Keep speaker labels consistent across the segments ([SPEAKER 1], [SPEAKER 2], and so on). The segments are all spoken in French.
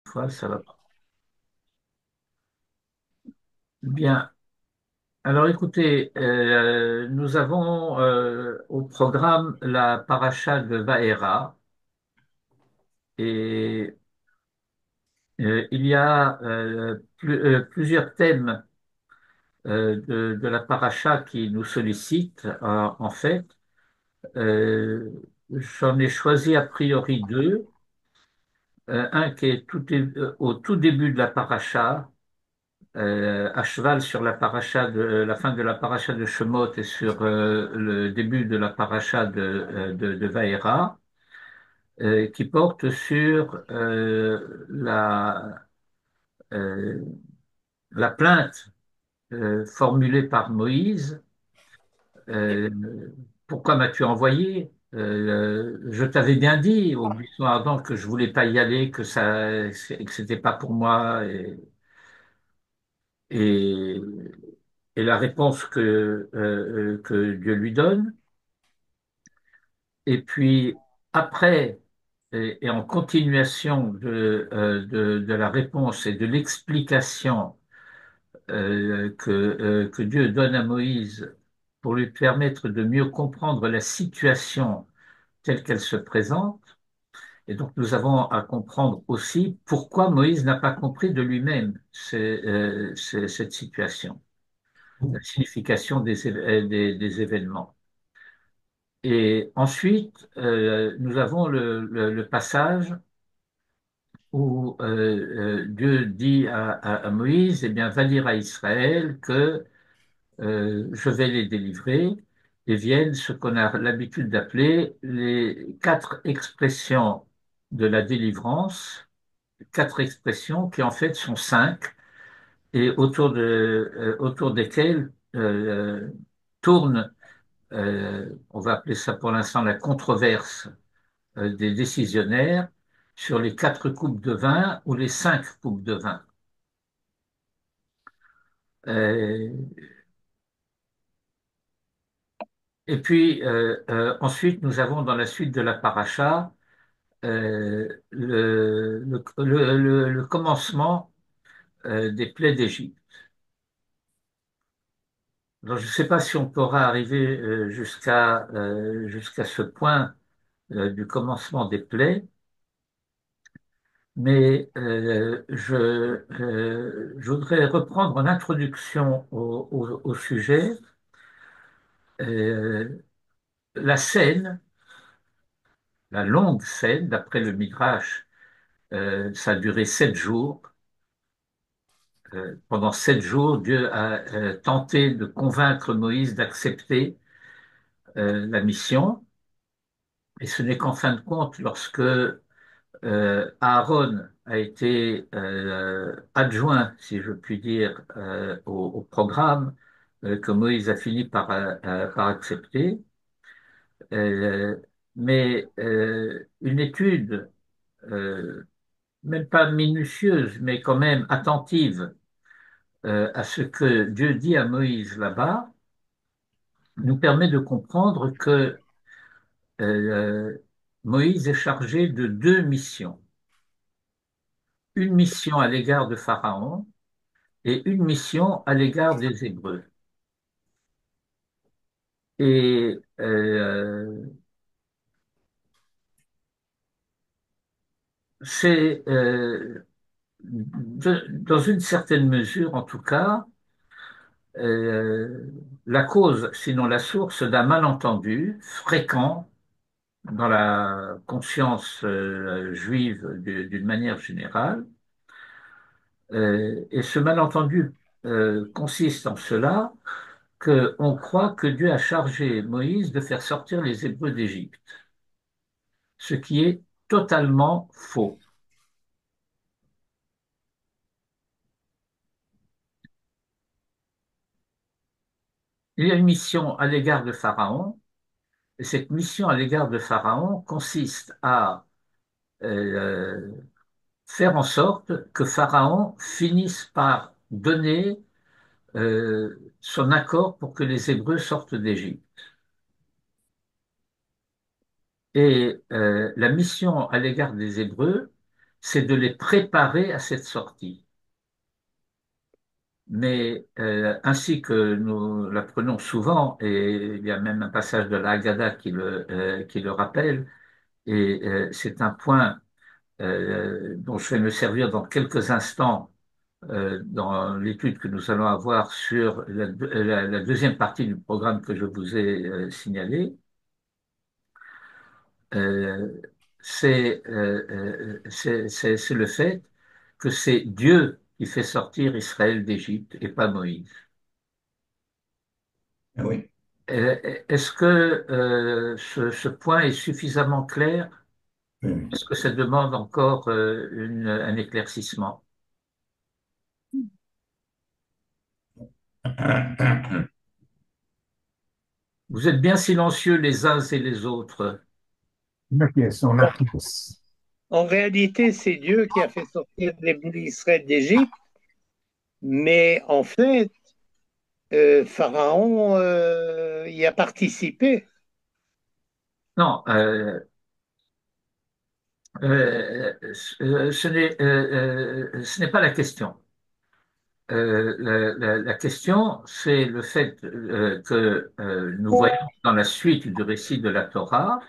[SPEAKER 1] fois, ça va pas. Bien. Alors écoutez, nous avons au programme la paracha de Vaera et il y a plusieurs thèmes de la paracha qui nous sollicitent. En fait, Euh, j'en ai choisi a priori deux. Un qui est au tout début de la paracha, à cheval sur la paracha la fin de la paracha de Shemot et sur le début de la paracha de Vaera, qui porte sur euh, la plainte formulée par Moïse. euh, Pourquoi m'as-tu envoyé? Je t'avais bien dit au buisson ardent que je voulais pas y aller, que c'était pas pour moi, et, et la réponse que Dieu lui donne. Et puis après, et en continuation de la réponse et de l'explication que Dieu donne à Moïse pour lui permettre de mieux comprendre la situation telle qu'elle se présente. Et donc nous avons à comprendre aussi pourquoi Moïse n'a pas compris de lui-même cette situation, la signification des événements. Et ensuite, nous avons le passage où Dieu dit à Moïse, eh bien, va dire à Israël que je vais les délivrer et viennent ce qu'on a l'habitude d'appeler les quatre expressions de la délivrance, quatre expressions qui en fait sont cinq et autour desquelles tourne, on va appeler ça pour l'instant la controverse des décisionnaires sur les quatre coupes de vin ou les cinq coupes de vin. Euh, et puis ensuite, nous avons dans la suite de la paracha le commencement des plaies d'Égypte. Alors, je ne sais pas si on pourra arriver jusqu'à ce point du commencement des plaies, mais je voudrais reprendre en introduction au sujet euh, la scène, la longue scène, d'après le Midrash, ça a duré 7 jours. Pendant 7 jours, Dieu a tenté de convaincre Moïse d'accepter la mission, et ce n'est qu'en fin de compte, lorsque Aaron a été adjoint, si je puis dire, au programme que Moïse a fini par accepter. Euh, mais une étude, euh, même pas minutieuse, mais quand même attentive à ce que Dieu dit à Moïse là-bas, nous permet de comprendre que euh, Moïse est chargé de deux missions. Une mission à l'égard de Pharaon et une mission à l'égard des Hébreux. Et c'est, dans une certaine mesure, en tout cas, euh, la cause, sinon la source d'un malentendu fréquent dans la conscience juive d'une manière générale. Et ce malentendu consiste en cela qu'on croit que Dieu a chargé Moïse de faire sortir les Hébreux d'Égypte, ce qui est totalement faux. Il y a une mission à l'égard de Pharaon, et cette mission à l'égard de Pharaon consiste à euh, faire en sorte que Pharaon finisse par donner son accord pour que les Hébreux sortent d'Égypte. Et la mission à l'égard des Hébreux, c'est de les préparer à cette sortie. Mais ainsi que nous l'apprenons souvent, et il y a même un passage de la Haggadah qui le rappelle, et c'est un point dont je vais me servir dans quelques instants dans l'étude que nous allons avoir sur la deuxième partie du programme que je vous ai signalé. euh, c'est le fait que c'est Dieu qui fait sortir Israël d'Égypte et pas Moïse.
[SPEAKER 2] Ah oui,
[SPEAKER 1] Est-ce que ce point est suffisamment clair?
[SPEAKER 2] oui, oui.
[SPEAKER 1] Est-ce que ça demande encore un éclaircissement? Vous êtes bien silencieux les uns et les autres.
[SPEAKER 3] On acquiesce.
[SPEAKER 4] En réalité, c'est Dieu qui a fait sortir Israël d'Égypte, mais en fait, Pharaon y a participé.
[SPEAKER 1] Non, ce n'est pas la question. La question, c'est le fait que nous voyons dans la suite du récit de la Torah,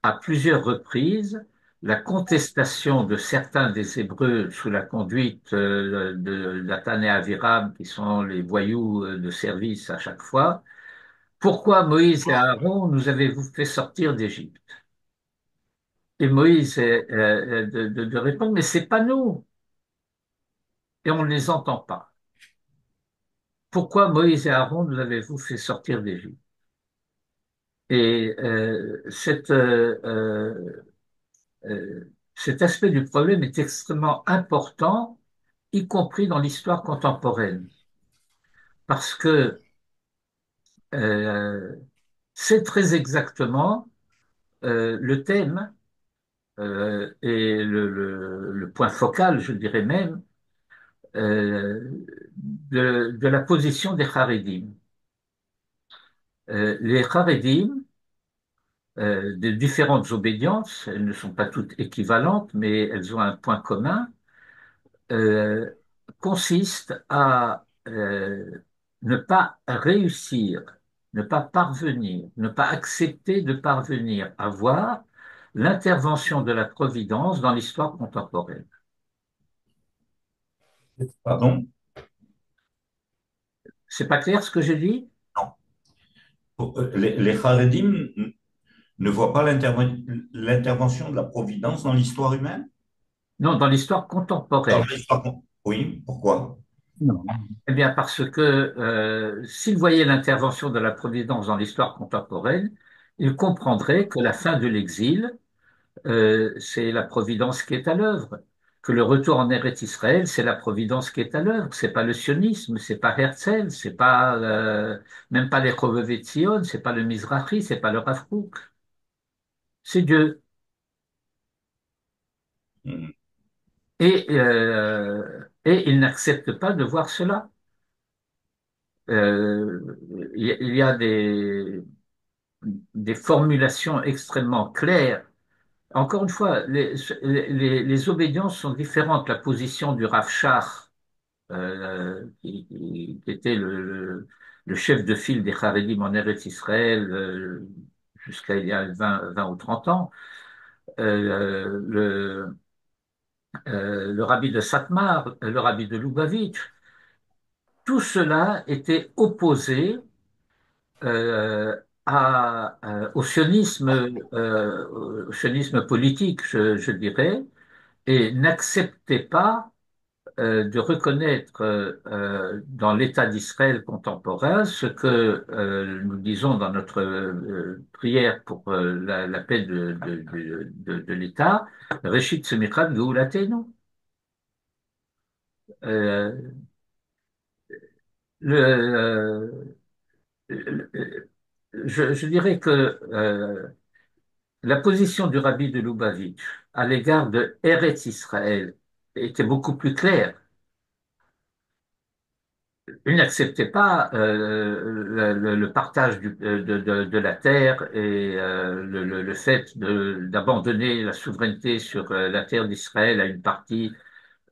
[SPEAKER 1] à plusieurs reprises, la contestation de certains des Hébreux sous la conduite de Dathan et Aviram, qui sont les voyous de service à chaque fois. Pourquoi Moïse et Aaron nous avez-vous fait sortir d'Égypte? Et Moïse de répondre, mais c'est pas nous, et on ne les entend pas. Pourquoi Moïse et Aaron nous avez-vous fait sortir d'Égypte? Et cet aspect du problème est extrêmement important, y compris dans l'histoire contemporaine, parce que euh, c'est très exactement le thème et le point focal, je dirais même, de la position des Haredim. Les Haredim, de différentes obédiences, elles ne sont pas toutes équivalentes, mais elles ont un point commun, euh, consiste à ne pas réussir, ne pas parvenir, ne pas accepter de parvenir à voir l'intervention de la Providence dans l'histoire contemporaine.
[SPEAKER 2] Pardon?
[SPEAKER 1] C'est pas clair ce que j'ai dit?
[SPEAKER 2] Les Haredim ne voient pas l'intervention de la Providence dans l'histoire humaine?
[SPEAKER 1] Non, dans l'histoire
[SPEAKER 2] Dans
[SPEAKER 1] contemporaine.
[SPEAKER 2] l'histoire... Oui, pourquoi?
[SPEAKER 3] Non.
[SPEAKER 1] Eh bien, parce que s'ils voyaient l'intervention de la Providence dans l'histoire contemporaine, ils comprendraient que la fin de l'exil, c'est la Providence qui est à l'œuvre, que le retour en Eretz Israël, c'est la Providence qui est à l'œuvre. C'est pas le sionisme, c'est pas Herzl, c'est pas même pas les Chovevet Tzion, c'est pas le Mizrahi, c'est pas le Rav Kook. C'est Dieu.
[SPEAKER 2] Mhm.
[SPEAKER 1] Et ils n'acceptent pas de voir cela. Il y a des formulations extrêmement claires. Encore une fois, les obédiences sont différentes. La position du Rav Shach, qui était le chef de file des Haredim en Eretz Israël jusqu'à il y a 20 ou 30 ans, le rabbi de Satmar, le rabbi de Lubavitch, tout cela était opposé au sionisme politique, je dirais, et n'acceptait pas de reconnaître dans l'État d'Israël contemporain ce que nous disons dans notre prière pour la paix de l'État, Reshit Semichat Geulatenu. Euh, le, je dirais que la position du rabbi de Lubavitch à l'égard de Eretz Israël était beaucoup plus claire. il n'acceptait pas le partage de la terre et le fait d'abandonner la souveraineté sur la terre d'Israël à une partie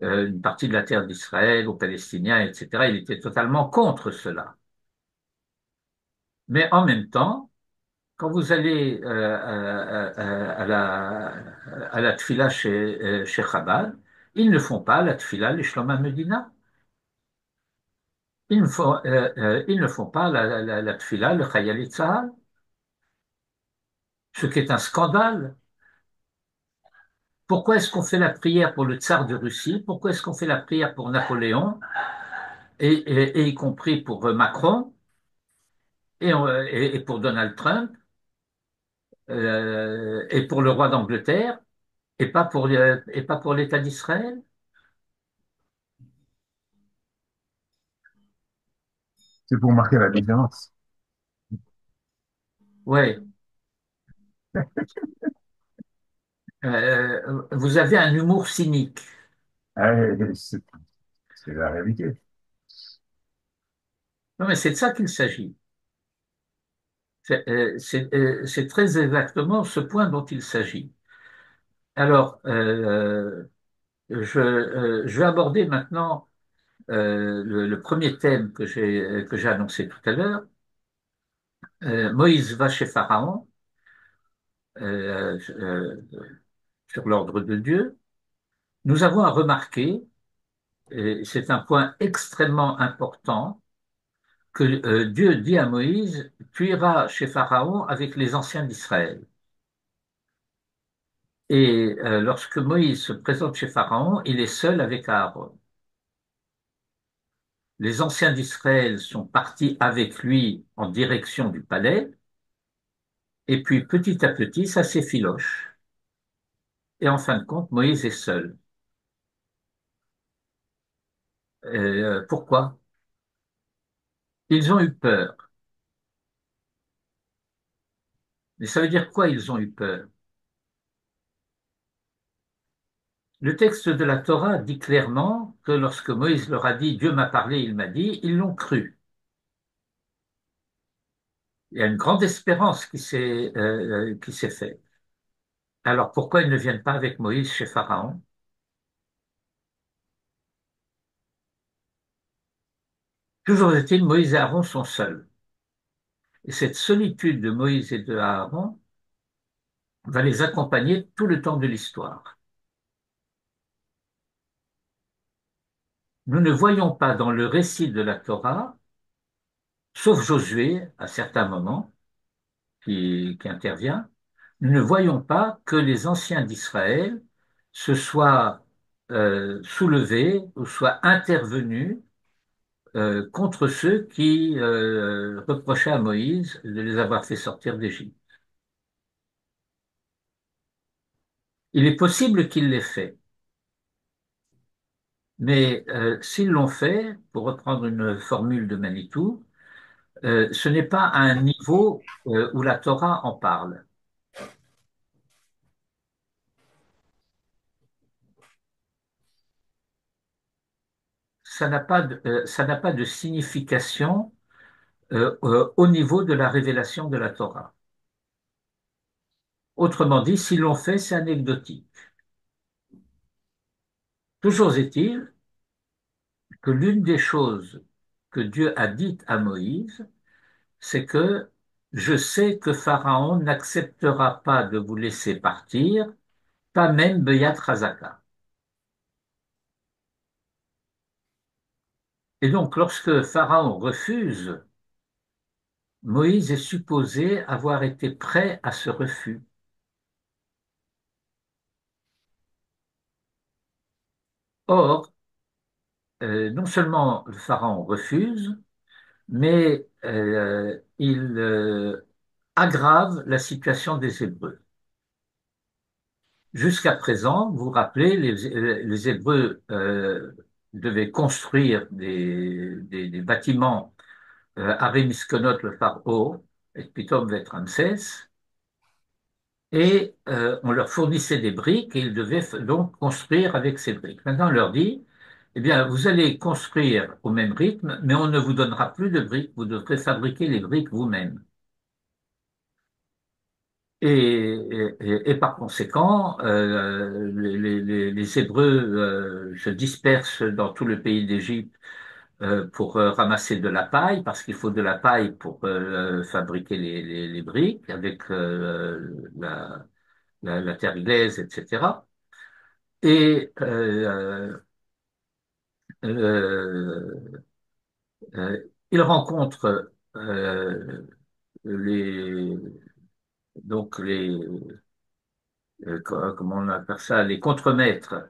[SPEAKER 1] de la terre d'Israël aux Palestiniens, etc. Il était totalement contre cela. Mais en même temps, quand vous allez à la tfila chez Chabad, ils ne font pas la tfila les Shlom Medina. Ils ne font pas la tfila le Chayalit Tzahal, ce qui est un scandale. Pourquoi est-ce qu'on fait la prière pour le tsar de Russie? Pourquoi est-ce qu'on fait la prière pour Napoléon, et y compris pour Macron et pour Donald Trump et pour le roi d'Angleterre et pas pour l'État d'Israël?
[SPEAKER 3] C'est pour marquer la différence.
[SPEAKER 1] Ouais. Vous avez un humour cynique.
[SPEAKER 3] C'est la réalité.
[SPEAKER 1] Non, mais c'est de ça qu'il s'agit. C'est très exactement ce point dont il s'agit. Alors, je vais aborder maintenant le premier thème que j'ai annoncé tout à l'heure. Moïse va chez Pharaon sur l'ordre de Dieu. Nous avons à remarquer, et c'est un point extrêmement important, que Dieu dit à Moïse, tu iras chez Pharaon avec les anciens d'Israël. Et lorsque Moïse se présente chez Pharaon, il est seul avec Aaron. Les anciens d'Israël sont partis avec lui en direction du palais, et puis petit à petit, ça s'effiloche. Et en fin de compte, Moïse est seul. Pourquoi? Ils ont eu peur. Mais ça veut dire quoi, ils ont eu peur? Le texte de la Torah dit clairement que lorsque Moïse leur a dit Dieu m'a parlé, il m'a dit, ils l'ont cru. Il y a une grande espérance qui s'est faite. Alors pourquoi ils ne viennent pas avec Moïse chez Pharaon? Toujours est-il, Moïse et Aaron sont seuls. Et cette solitude de Moïse et de Aaron va les accompagner tout le temps de l'histoire. Nous ne voyons pas dans le récit de la Torah, sauf Josué à certains moments qui intervient, nous ne voyons pas que les anciens d'Israël se soient soulevés ou soient intervenus contre ceux qui reprochaient à Moïse de les avoir fait sortir d'Égypte. Il est possible qu'il l'ait fait, mais s'ils l'ont fait, pour reprendre une formule de Manitou, ce n'est pas à un niveau où la Torah en parle. Ça n'a pas de signification au niveau de la révélation de la Torah. Autrement dit, s'ils l'ont fait, c'est anecdotique. Toujours est-il que l'une des choses que Dieu a dites à Moïse, c'est que je sais que Pharaon n'acceptera pas de vous laisser partir, pas même Beyat Razaka. Et donc, lorsque Pharaon refuse, Moïse est supposé avoir été prêt à ce refus. Or, non seulement le Pharaon refuse, mais il aggrave la situation des Hébreux. Jusqu'à présent, vous vous rappelez, les Hébreux devaient construire des bâtiments à Miskonot le phare et Pitom Vet Ramsès, et on leur fournissait des briques et ils devaient donc construire avec ces briques. Maintenant, on leur dit, Eh bien, vous allez construire au même rythme, mais on ne vous donnera plus de briques, vous devrez fabriquer les briques vous-même. Et par conséquent, les Hébreux se dispersent dans tout le pays d'Égypte pour ramasser de la paille, parce qu'il faut de la paille pour fabriquer les briques avec la terre glaise, etc. Et euh, il rencontre les, donc comment on appelle ça, les contremaîtres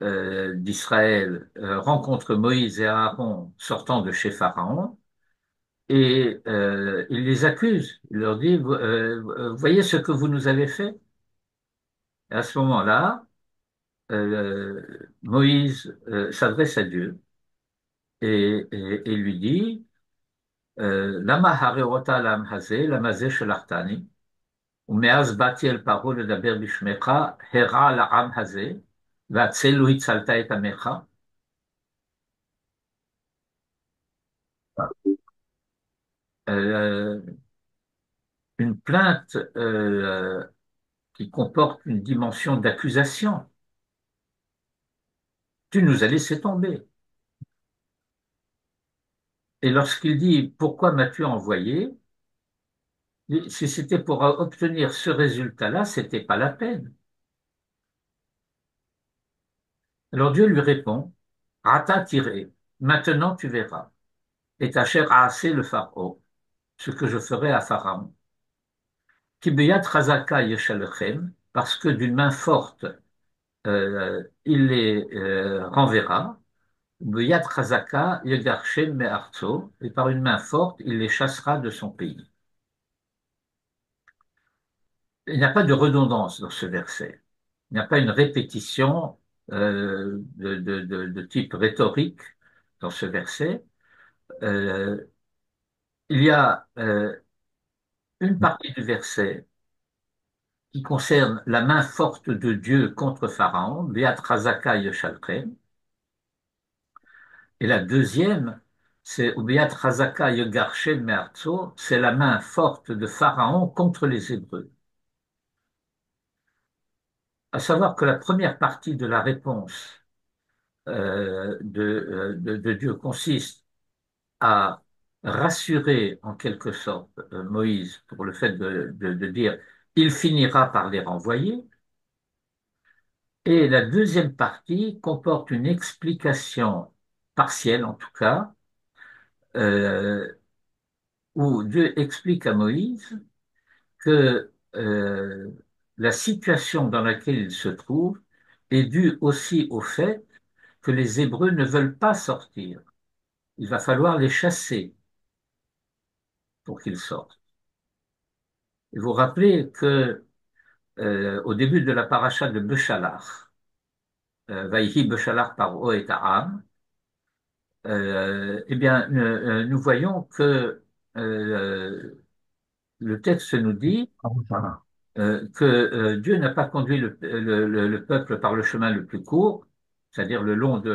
[SPEAKER 1] d'Israël rencontrent Moïse et Aaron sortant de chez Pharaon et il les accuse. Il leur dit, voyez ce que vous nous avez fait. Et à ce moment-là, Moïse s'adresse à Dieu et lui dit, Lama harerota lam hazeh, lama zeh shelachthani, ומאז באתי אל פרעה לדבר בשמך, הרע לעם הזה, והצל לא הצלת את עמך. Euh, une plainte qui comporte une dimension d'accusation. Tu nous as laissé tomber. Et lorsqu'il dit pourquoi m'as-tu envoyé, si c'était pour obtenir ce résultat-là, c'était pas la peine. Alors Dieu lui répond, Rata tiré, maintenant tu verras. Et ta chair a assez le pharaon, ce que je ferai à Pharaon. Kibeyat Razaka Yeshalechem, parce que d'une main forte, il les renverra. Beyat Razaka Yegarshem Me'artso, et par une main forte, il les chassera de son pays. Il n'y a pas de redondance dans ce verset. Il n'y a pas une répétition de type rhétorique dans ce verset. Euh, il y a une partie du verset qui concerne la main forte de Dieu contre Pharaon, Beat Razaka Yeshalchem, et la deuxième, c'est Beat Razaka Yegarshem Me'artso, c'est la main forte de Pharaon contre les Hébreux. À savoir que la première partie de la réponse de Dieu consiste à rassurer en quelque sorte Moïse pour le fait de dire il finira par les renvoyer. Et la deuxième partie comporte une explication partielle en tout cas, euh, où Dieu explique à Moïse que la situation dans laquelle il se trouve est due aussi au fait que les Hébreux ne veulent pas sortir. Il va falloir les chasser pour qu'ils sortent. Et vous vous rappelez que au début de la paracha de Beshalach, Vaïhi Beshalach paro et Ta'am, eh bien, nous voyons que le texte nous dit
[SPEAKER 3] Ah oui, voilà.
[SPEAKER 1] que Dieu n'a pas conduit le peuple par le chemin le plus court, c'est-à-dire le long de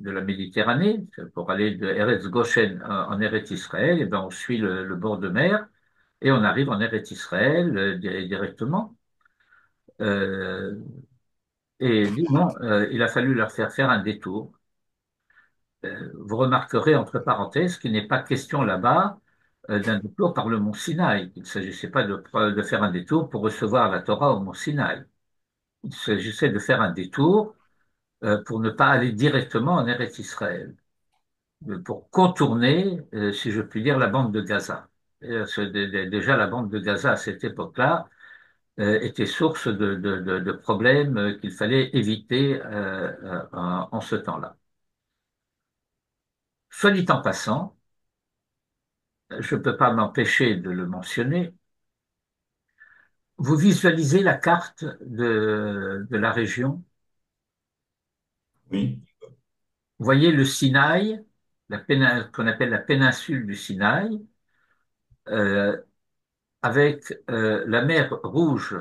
[SPEAKER 1] la Méditerranée, pour aller de Eretz Goshen en Eretz Israël, et ben on suit le bord de mer et on arrive en Eretz Israël directement. Euh, et dit non, il a fallu leur faire faire un détour. Vous remarquerez entre parenthèses qu'il n'est pas question là-bas d'un détour par le mont Sinaï. Il ne s'agissait pas de faire un détour pour recevoir la Torah au mont Sinaï. Il s'agissait de faire un détour pour ne pas aller directement en Eretz Israël, pour contourner, si je puis dire, la bande de Gaza. Déjà, la bande de Gaza à cette époque-là était source de problèmes qu'il fallait éviter en ce temps-là. Soit dit en passant, je ne peux pas m'empêcher de le mentionner, vous visualisez la carte de la région.
[SPEAKER 2] Oui,
[SPEAKER 1] Vous voyez le Sinaï, qu'on appelle la péninsule du Sinaï, euh, avec la mer Rouge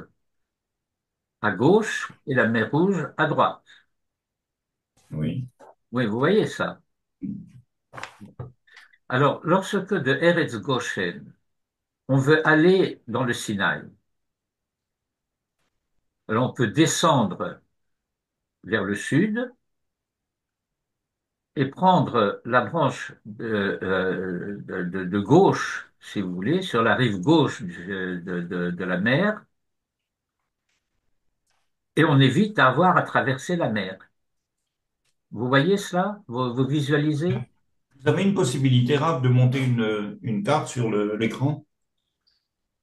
[SPEAKER 1] à gauche et la mer Rouge à droite.
[SPEAKER 2] Oui.
[SPEAKER 1] Oui, vous voyez ça. Alors, lorsque de Eretz Goshen, on veut aller dans le Sinaï, alors on peut descendre vers le sud et prendre la branche de gauche, si vous voulez, sur la rive gauche de la mer, et on évite d'avoir à traverser la mer. Vous voyez cela? Vous visualisez?
[SPEAKER 2] Vous avez une possibilité, Raph, de monter une carte sur l'écran,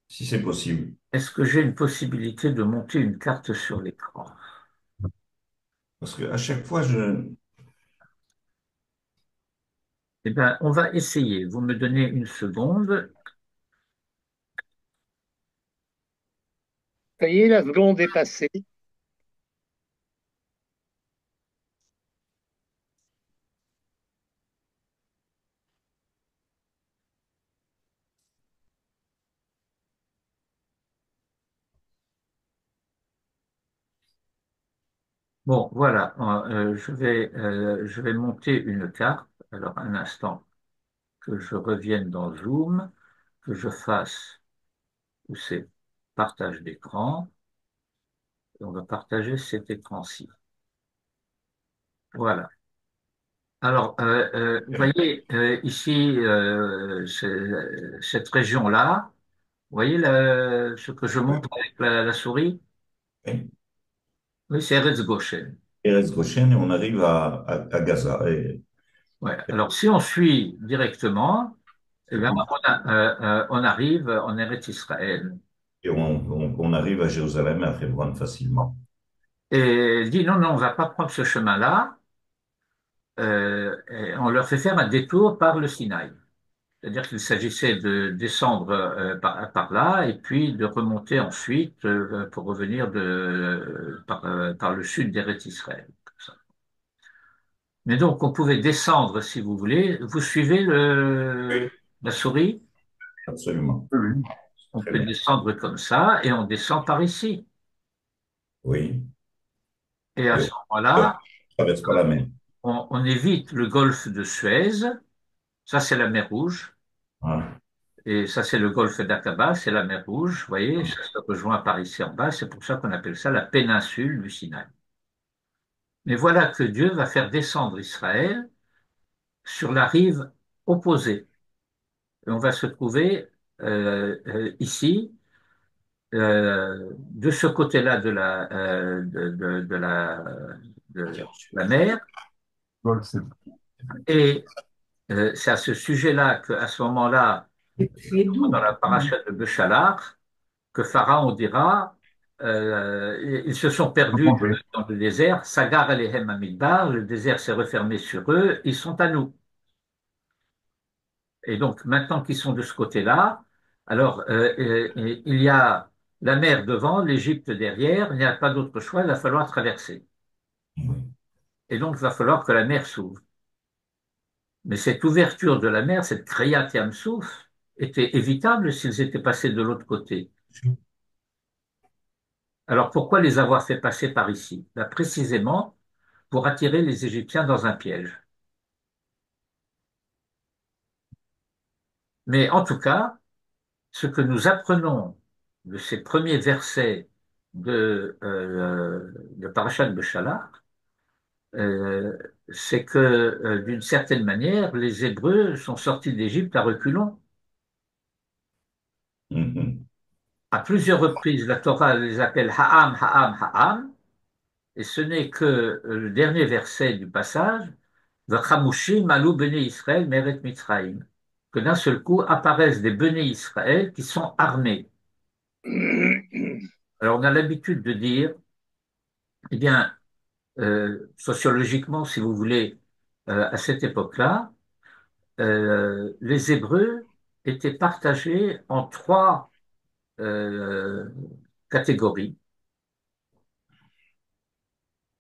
[SPEAKER 2] si c'est possible.
[SPEAKER 1] Est-ce que j'ai une possibilité de monter une carte sur l'écran?
[SPEAKER 2] Parce qu'à chaque fois, je...
[SPEAKER 1] Eh bien, on va essayer. Vous me donnez une seconde.
[SPEAKER 4] Ça y est, la seconde est passée.
[SPEAKER 1] Bon, voilà. Je vais monter une carte. Alors, un instant, que je revienne dans Zoom, que je fasse, où c'est partage d'écran. Et on va partager cet écran-ci. Voilà. Alors, vous voyez ici, cette région-là, vous voyez ce que je montre avec la souris?
[SPEAKER 2] Oui.
[SPEAKER 1] Oui, c'est Eretz Goshen.
[SPEAKER 2] Erez Goshen et on arrive à Gaza.
[SPEAKER 1] Ouais. Alors, si on suit directement, eh bien, on arrive en Eretz Israël.
[SPEAKER 2] Et on arrive à Jérusalem et à Hebron facilement.
[SPEAKER 1] Et dit non, non, on va pas prendre ce chemin-là. Et on leur fait faire un détour par le Sinaï. C'est-à-dire qu'il s'agissait de descendre par là et puis de remonter ensuite pour revenir par le sud d'Eretz Israël. Comme ça. Mais donc, on pouvait descendre si vous voulez. Vous suivez
[SPEAKER 2] Oui.
[SPEAKER 1] la souris?
[SPEAKER 2] Absolument.
[SPEAKER 3] Oui, oui.
[SPEAKER 1] On
[SPEAKER 2] Très
[SPEAKER 1] peut
[SPEAKER 2] bien.
[SPEAKER 1] descendre comme ça et on descend par ici.
[SPEAKER 2] Oui.
[SPEAKER 1] Et à
[SPEAKER 2] Et
[SPEAKER 1] ce
[SPEAKER 2] on
[SPEAKER 1] moment-là,
[SPEAKER 2] ne traverse pas la mer.
[SPEAKER 1] on évite le golfe de Suez. Ça, c'est la mer Rouge.
[SPEAKER 2] Voilà.
[SPEAKER 1] Et ça, c'est le golfe d'Aqaba, c'est la mer Rouge. Vous voyez, ça se rejoint par ici en bas. C'est pour ça qu'on appelle ça la péninsule du Sinaï. Mais voilà que Dieu va faire descendre Israël sur la rive opposée. Et on va se trouver ici, de ce côté-là de la mer.
[SPEAKER 3] Golf, c'est
[SPEAKER 1] Et c'est à ce sujet-là qu'à ce moment-là,
[SPEAKER 2] C'est très
[SPEAKER 1] dans
[SPEAKER 2] doux.
[SPEAKER 1] la paracha de Béchalar, que Pharaon dira, ils se sont perdus
[SPEAKER 3] manger.
[SPEAKER 1] dans le désert, Sagar alehem amidbar, le désert s'est refermé sur eux, ils sont à nous. Et donc maintenant qu'ils sont de ce côté-là, alors il y a la mer devant, l'Égypte derrière, il n'y a pas d'autre choix, il va falloir traverser.
[SPEAKER 2] Oui.
[SPEAKER 1] Et donc il va falloir que la mer s'ouvre. Mais cette ouverture de la mer, cette Kriyat Yam Souf, était évitable s'ils étaient passés de l'autre côté. Alors pourquoi les avoir fait passer par ici? Ben, précisément pour attirer les Égyptiens dans un piège. Mais en tout cas, ce que nous apprenons de ces premiers versets de Parashat Beshalach, euh, c'est que d'une certaine manière, les Hébreux sont sortis d'Égypte à reculons.
[SPEAKER 2] Mhm.
[SPEAKER 1] À plusieurs reprises, la Torah les appelle Ha'am, Ha'am, Ha'am, et ce n'est que le dernier verset du passage, Vachamushim alou bnei Israël meret Mitzrayim, que d'un seul coup apparaissent des bnei Israël qui sont armés. Alors on a l'habitude de dire, eh bien, sociologiquement, si vous voulez, à cette époque-là, les Hébreux étaient partagés en trois euh, catégories.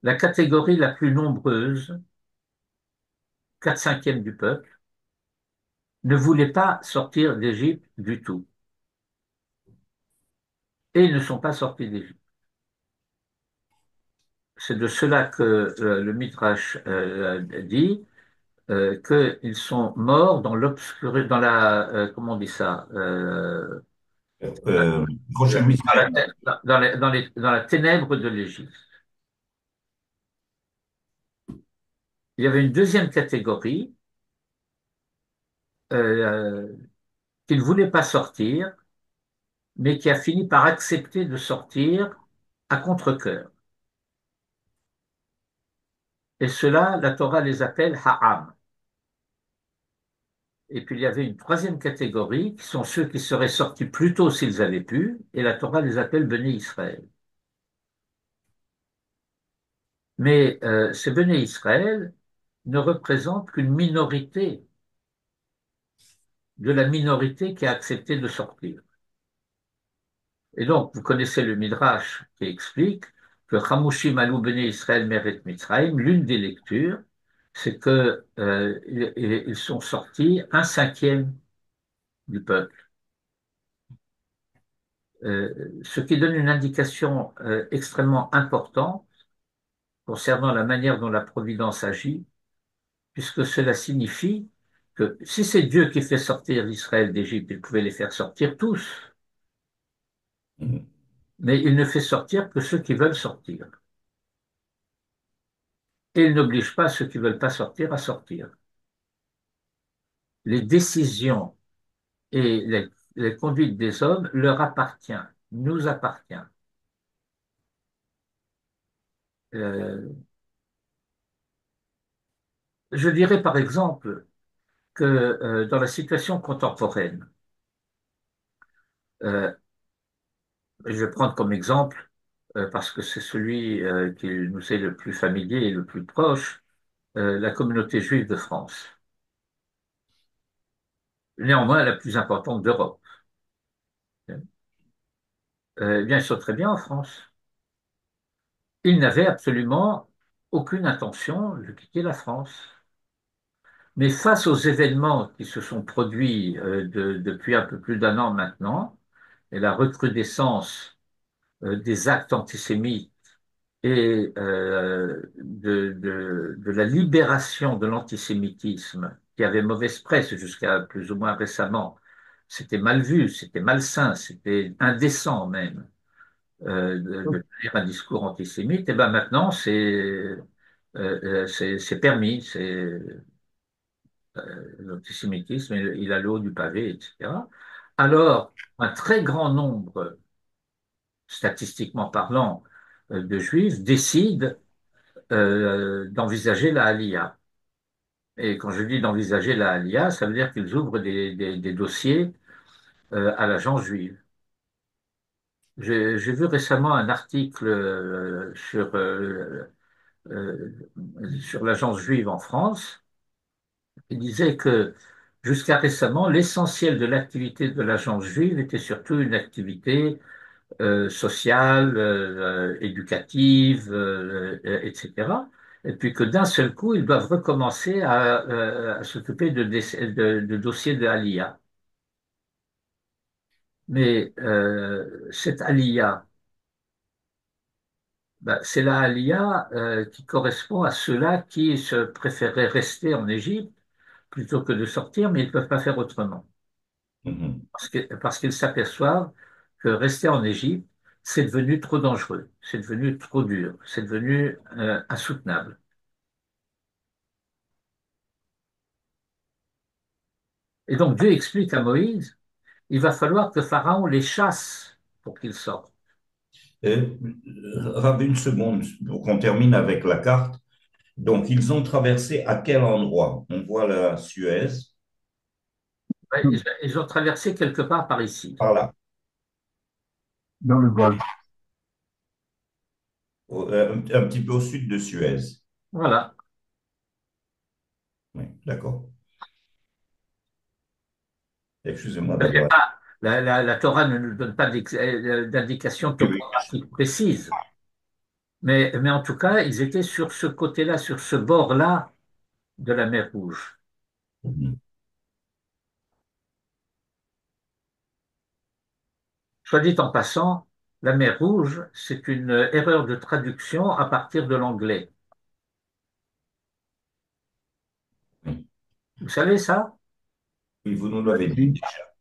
[SPEAKER 1] La catégorie la plus nombreuse, 4/5 du peuple, ne voulait pas sortir d'Égypte du tout. Et ils ne sont pas sortis d'Égypte. C'est de cela que le Midrash dit qu'ils sont morts dans l'obscurité, dans la, comment on dit ça,
[SPEAKER 2] Prochain Mitzrayim.
[SPEAKER 1] dans la ténèbre de l'Égypte. Il y avait une deuxième catégorie euh, qui ne voulait pas sortir, mais qui a fini par accepter de sortir à contre-cœur. Et cela, la Torah les appelle Ha'am. Et puis il y avait une troisième catégorie, qui sont ceux qui seraient sortis plus tôt s'ils avaient pu, et la Torah les appelle Béné Israël. Mais ces Béné Israël ne représentent qu'une minorité de la minorité qui a accepté de sortir. Et donc, vous connaissez le Midrash qui explique que Chamushim alou Béné Israël meret Mitzrayim, l'une des lectures, c'est que ils sont sortis un cinquième du peuple. Ce qui donne une indication extrêmement importante concernant la manière dont la Providence agit, puisque cela signifie que si c'est Dieu qui fait sortir Israël d'Égypte, il pouvait les faire sortir tous,
[SPEAKER 2] Mhm.
[SPEAKER 1] mais il ne fait sortir que ceux qui veulent sortir. Et il n'oblige pas ceux qui ne veulent pas sortir à sortir. Les décisions et les conduites des hommes leur appartiennent, nous appartient. Euh, je dirais par exemple que dans la situation contemporaine, euh, je vais prendre comme exemple, parce que c'est celui qui nous est le plus familier et le plus proche, la communauté juive de France, néanmoins la plus importante d'Europe. Eh bien, ils sont très bien en France. Ils n'avaient absolument aucune intention de quitter la France. Mais face aux événements qui se sont produits depuis un peu plus d'un an maintenant, et la recrudescence des actes antisémites et de la libération de l'antisémitisme, qui avait mauvaise presse jusqu'à plus ou moins récemment, c'était mal vu, c'était malsain, c'était indécent même de tenir un discours antisémite, et ben maintenant c'est permis, c'est l'antisémitisme, il a le haut du pavé, etc. Alors, un très grand nombre, statistiquement parlant, de juifs décident d'envisager la Aliyah. Et quand je dis d'envisager la Aliyah, ça veut dire qu'ils ouvrent des dossiers à l'agence juive. J'ai vu récemment un article euh, sur l'agence juive en France. Il disait que jusqu'à récemment, l'essentiel de l'activité de l'agence juive était surtout une activité sociale, éducative, etc. Et puis que d'un seul coup, ils doivent recommencer à s'occuper de dossiers de Aliyah. Mais cette Aliyah, ben, c'est la Aliyah qui correspond à ceux-là qui se préféraient rester en Égypte plutôt que de sortir, mais ils ne peuvent pas faire autrement.
[SPEAKER 2] Mhm.
[SPEAKER 1] Parce qu'ils s'aperçoivent que rester en Égypte, c'est devenu trop dangereux, c'est devenu trop dur, c'est devenu insoutenable. Et donc Dieu explique à Moïse, il va falloir que Pharaon les chasse pour qu'ils sortent.
[SPEAKER 2] Euh, Rav, une seconde pour qu'on termine avec la carte. Donc, ils ont traversé à quel endroit? On voit la Suez
[SPEAKER 1] Ouais, ils ont traversé quelque part par ici.
[SPEAKER 2] par là,
[SPEAKER 3] dans le golfe.
[SPEAKER 2] un petit peu au sud de Suez.
[SPEAKER 1] Voilà.
[SPEAKER 2] Oui, d'accord. Excusez-moi
[SPEAKER 1] Il y a
[SPEAKER 2] d'avoir.
[SPEAKER 1] pas- la Torah ne nous donne pas d'indication
[SPEAKER 2] Oui, oui.
[SPEAKER 1] topographique précise. Mais en tout cas, ils étaient sur ce côté-là, sur ce bord-là de la mer Rouge.
[SPEAKER 2] Mhm.
[SPEAKER 1] Soit dit en passant, La mer Rouge, c'est une erreur de traduction à partir de l'anglais.
[SPEAKER 2] Oui.
[SPEAKER 1] Vous savez ça?
[SPEAKER 2] Oui, vous nous l'avez dit déjà.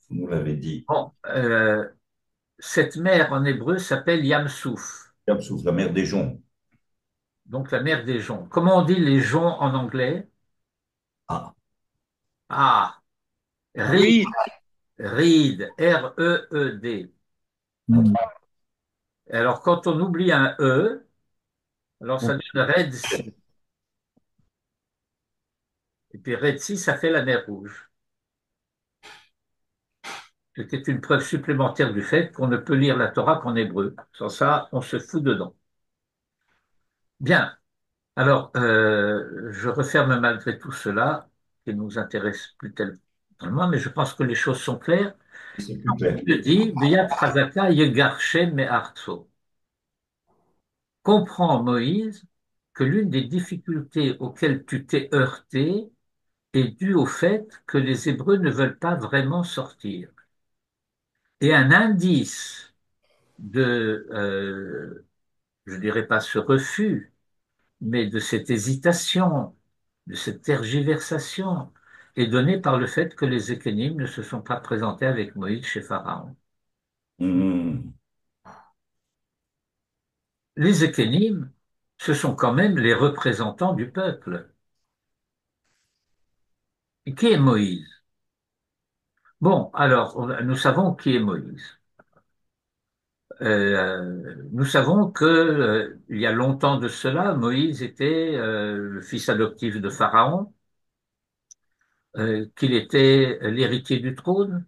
[SPEAKER 2] Vous nous l'avez dit.
[SPEAKER 1] Bon, cette mer en hébreu s'appelle Yam Souf,
[SPEAKER 2] Yam-Souf, la mer des joncs.
[SPEAKER 1] donc la mer des joncs. Comment on dit les joncs en anglais?
[SPEAKER 2] Ah.
[SPEAKER 1] Ah, Reed,
[SPEAKER 4] Oui,
[SPEAKER 1] Reed, R-E-E-D.
[SPEAKER 3] Hmm.
[SPEAKER 1] Alors, quand on oublie un E, alors ça donne Red Sea. Et puis Red Sea, ça fait la mer Rouge. C'était une preuve supplémentaire du fait qu'on ne peut lire la Torah qu'en hébreu. Sans ça, on se fout dedans. Bien. Alors, je referme malgré tout cela, qui nous intéresse plus tellement, mais je pense que les choses sont claires.
[SPEAKER 2] C'est plus clair.
[SPEAKER 1] Je dis, Biyat Chazaka Yegar Shem Me'artso. Comprends, Moïse, que l'une des difficultés auxquelles tu t'es heurté est due au fait que les Hébreux ne veulent pas vraiment sortir. Et un indice de, je dirais pas ce refus, mais de cette hésitation, de cette tergiversation, est donné par le fait que les Ékénim ne se sont pas présentés avec Moïse chez Pharaon.
[SPEAKER 2] Hmm.
[SPEAKER 1] Les Ékénim, ce sont quand même les représentants du peuple. Et qui est Moïse? Bon, alors, nous savons qui est Moïse. Nous savons que, il y a longtemps de cela, Moïse était le fils adoptif de Pharaon, qu'il était l'héritier du trône,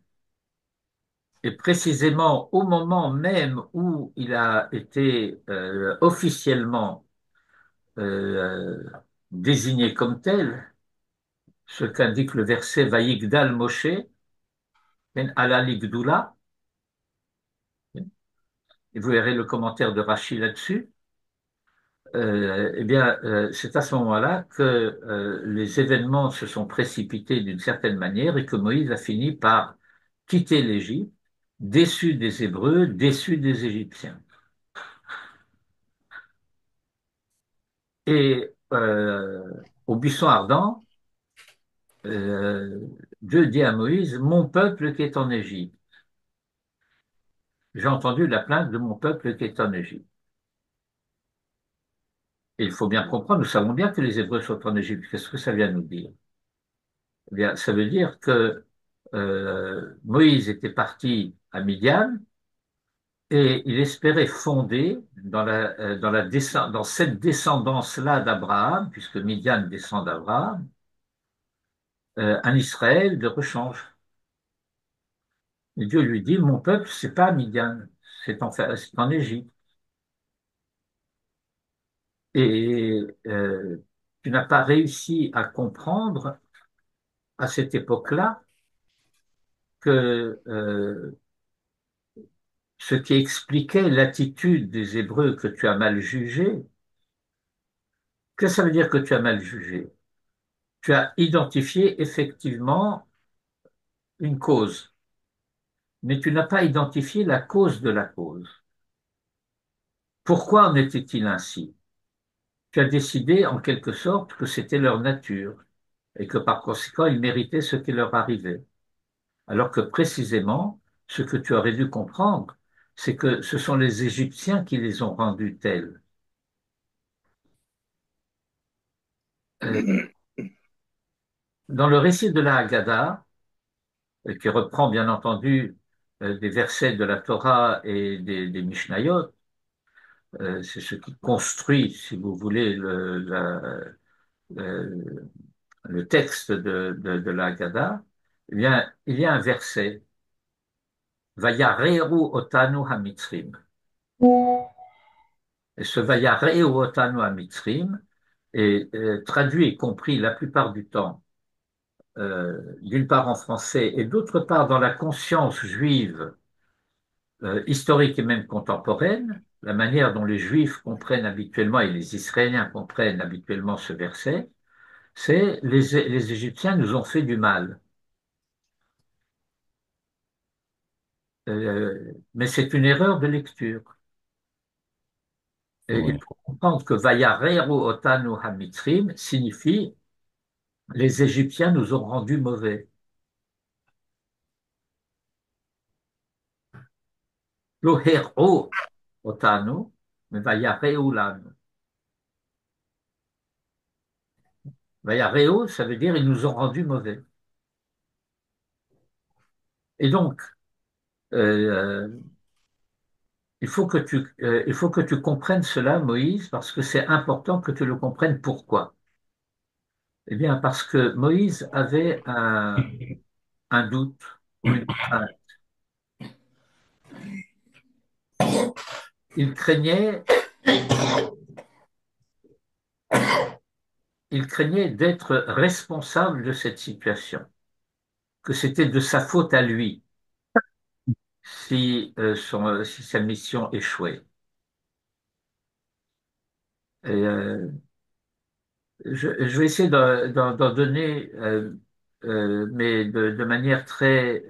[SPEAKER 1] et précisément au moment même où il a été officiellement euh, désigné comme tel, ce qu'indique le verset Vayigdal Moshe, ben ala ligdoula, et vous verrez le commentaire de Rachi là-dessus. Eh bien, c'est à ce moment-là que les événements se sont précipités d'une certaine manière et que Moïse a fini par quitter l'Égypte, déçu des Hébreux, déçu des Égyptiens. Et au buisson ardent, euh, Dieu dit à Moïse, mon peuple qui est en Égypte. J'ai entendu la plainte de mon peuple qui est en Égypte. Et il faut bien comprendre, nous savons bien que les Hébreux sont en Égypte. Qu'est-ce que ça vient nous dire? Eh bien, ça veut dire que Moïse était parti à Midian et il espérait fonder dans cette descendance-là d'Abraham, puisque Midian descend d'Abraham, un Israël de rechange. Et Dieu lui dit, mon peuple, c'est pas Midian, c'est en Égypte. Et tu n'as pas réussi à comprendre à cette époque-là que ce qui expliquait l'attitude des Hébreux que tu as mal jugée. Que ça veut dire que tu as mal jugé? Tu as identifié effectivement une cause, mais tu n'as pas identifié la cause de la cause. Pourquoi en était-il ainsi? Tu as décidé en quelque sorte que c'était leur nature et que par conséquent ils méritaient ce qui leur arrivait. Alors que précisément, ce que tu aurais dû comprendre, c'est que ce sont les Égyptiens qui les ont rendus tels. Euh, Dans le récit de la Haggadah, qui reprend bien entendu des versets de la Torah et des Mishnayot, c'est ce qui construit, si vous voulez, le- le texte de la Haggadah. Eh bien, il y a un verset, Vayareru otanu hamitzrim. Et ce Vayareru otanu hamitzrim est traduit et compris la plupart du temps, d'une part en français et d'autre part dans la conscience juive historique et même contemporaine, la manière dont les Juifs comprennent habituellement et les Israéliens comprennent habituellement ce verset, c'est les Égyptiens nous ont fait du mal. Mais c'est une erreur de lecture. Et il
[SPEAKER 2] Oui.
[SPEAKER 1] faut comprendre que Vayareru Otanu Hamitzrim signifie les Égyptiens nous ont rendus mauvais. Lo Hero Otanu, mais Vayareu Lanu. Vayareu, ça veut dire ils nous ont rendus mauvais. Et donc, euh, il faut que tu comprennes cela, Moïse, parce que c'est important que tu le comprennes. Pourquoi? Eh bien, parce que Moïse avait un doute ou une crainte. Il craignait, il craignait d'être responsable de cette situation, que c'était de sa faute à lui si sa mission échouait. Et, je vais essayer d'en donner, mais de manière très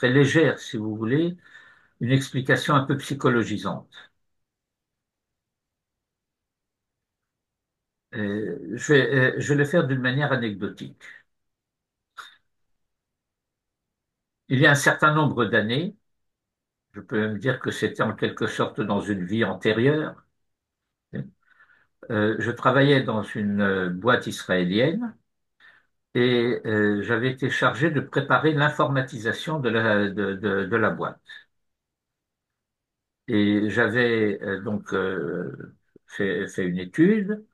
[SPEAKER 1] légère, si vous voulez, une explication un peu psychologisante. Je vais le faire d'une manière anecdotique. Il y a un certain nombre d'années, je peux même dire que c'était en quelque sorte dans une vie antérieure, je travaillais dans une boîte israélienne et j'avais été chargé de préparer l'informatisation de la boîte. Et j'avais fait une étude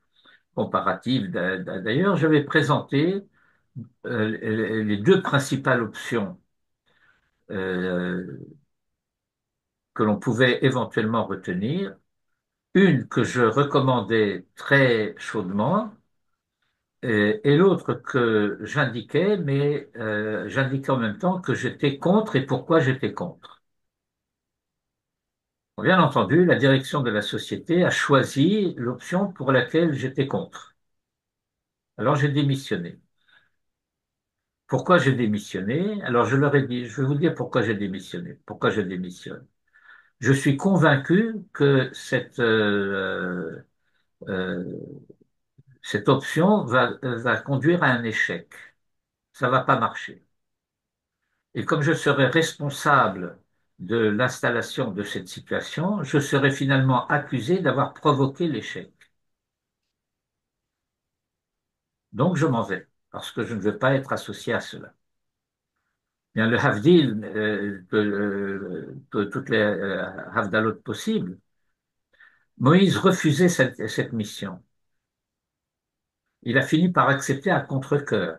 [SPEAKER 1] comparative d'ailleurs. J'avais présenté les deux principales options euh, que l'on pouvait éventuellement retenir. Une que je recommandais très chaudement et l'autre que j'indiquais, mais j'indiquais en même temps que j'étais contre et pourquoi j'étais contre. Bien entendu, la direction de la société a choisi l'option pour laquelle j'étais contre. Alors j'ai démissionné. Pourquoi j'ai démissionné? Alors je leur ai dit, je vais vous dire pourquoi j'ai démissionné, pourquoi je démissionne. Je suis convaincu que euh, cette option va conduire à un échec. Ça va pas marcher. Et comme je serai responsable de l'installation de cette situation, je serai finalement accusé d'avoir provoqué l'échec. Donc je m'en vais, parce que je ne veux pas être associé à cela. Bien, le Havdil, toutes les Havdalot possibles, Moïse refusait cette mission. Il a fini par accepter à contre-cœur.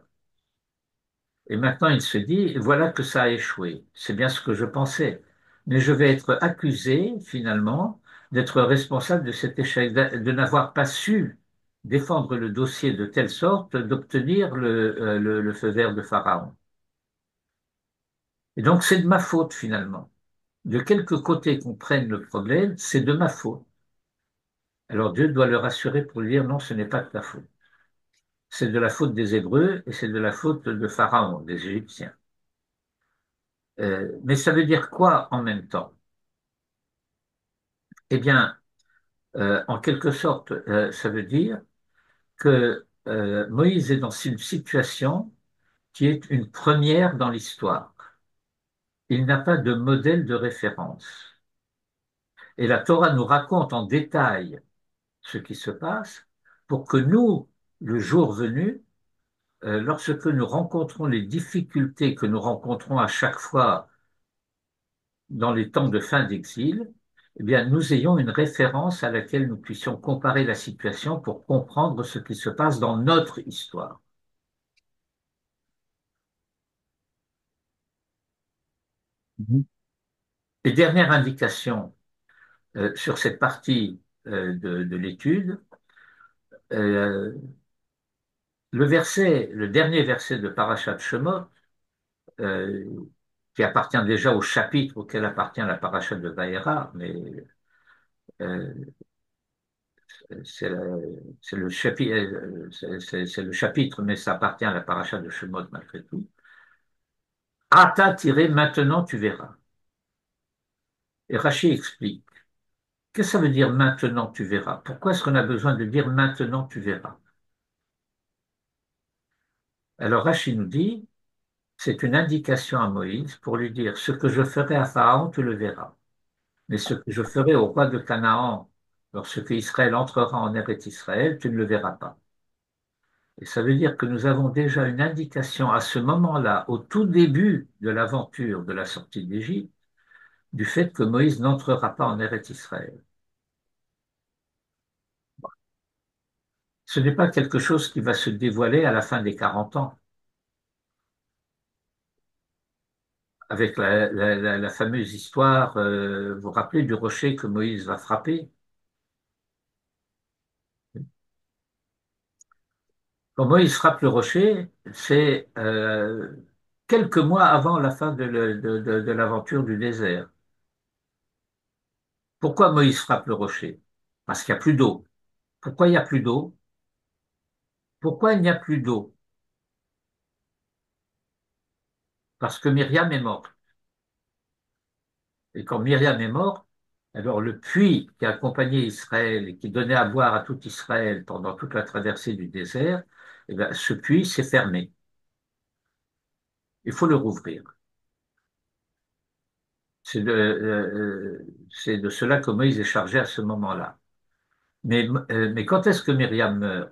[SPEAKER 1] Et maintenant, il se dit, voilà que ça a échoué. C'est bien ce que je pensais. Mais je vais être accusé, finalement, d'être responsable de cet échec, de n'avoir pas su défendre le dossier de telle sorte d'obtenir le feu vert de Pharaon. Et donc, c'est de ma faute, finalement. De quelque côté qu'on prenne le problème, c'est de ma faute. Alors Dieu doit le rassurer pour lui dire, non, ce n'est pas de ta faute. C'est de la faute des Hébreux et c'est de la faute de Pharaon, des Égyptiens. Mais ça veut dire quoi en même temps? Eh bien, en quelque sorte, ça veut dire que Moïse est dans une situation qui est une première dans l'histoire. Il n'a pas de modèle de référence. Et la Torah nous raconte en détail ce qui se passe pour que nous, le jour venu, lorsque nous rencontrons les difficultés que nous rencontrons à chaque fois dans les temps de fin d'exil, eh bien, nous ayons une référence à laquelle nous puissions comparer la situation pour comprendre ce qui se passe dans notre histoire.
[SPEAKER 3] Mhm.
[SPEAKER 1] Et dernière indication sur cette partie de l'étude, euh, le dernier verset de Parashat Shemot, euh, qui appartient déjà au chapitre auquel appartient la Parashat de Vaera, mais euh, c'est le chapitre, c'est le chapitre, mais ça appartient à la paracha de Shemot malgré tout. Ata tiré maintenant tu verras. Et Rachid explique. Qu'est-ce que ça veut dire maintenant tu verras? Pourquoi est-ce qu'on a besoin de dire maintenant tu verras? Alors Rachid nous dit, c'est une indication à Moïse pour lui dire ce que je ferai à Pharaon, tu le verras. Mais ce que je ferai au roi de Canaan, lorsque Israël entrera en Eretz Israël, tu ne le verras pas. Et ça veut dire que nous avons déjà une indication à ce moment-là, au tout début de l'aventure de la sortie d'Égypte, du fait que Moïse n'entrera pas en Eretz Israël. Ce n'est pas quelque chose qui va se dévoiler à la fin des 40 ans, avec la fameuse histoire, vous vous rappelez du rocher que Moïse va frapper? Quand Moïse frappe le rocher, c'est quelques mois avant la fin de l'aventure du désert. Pourquoi Moïse frappe le rocher? Parce qu'il n'y a plus d'eau. Pourquoi il n'y a plus d'eau? Pourquoi il n'y a plus d'eau? Parce que Myriam est morte. Et quand Myriam est morte, alors le puits qui accompagnait Israël et qui donnait à boire à tout Israël pendant toute la traversée du désert, eh bien, ce puits s'est fermé. Il faut le rouvrir. C'est de cela que Moïse est chargé à ce moment-là. Mais quand est-ce que Myriam meurt?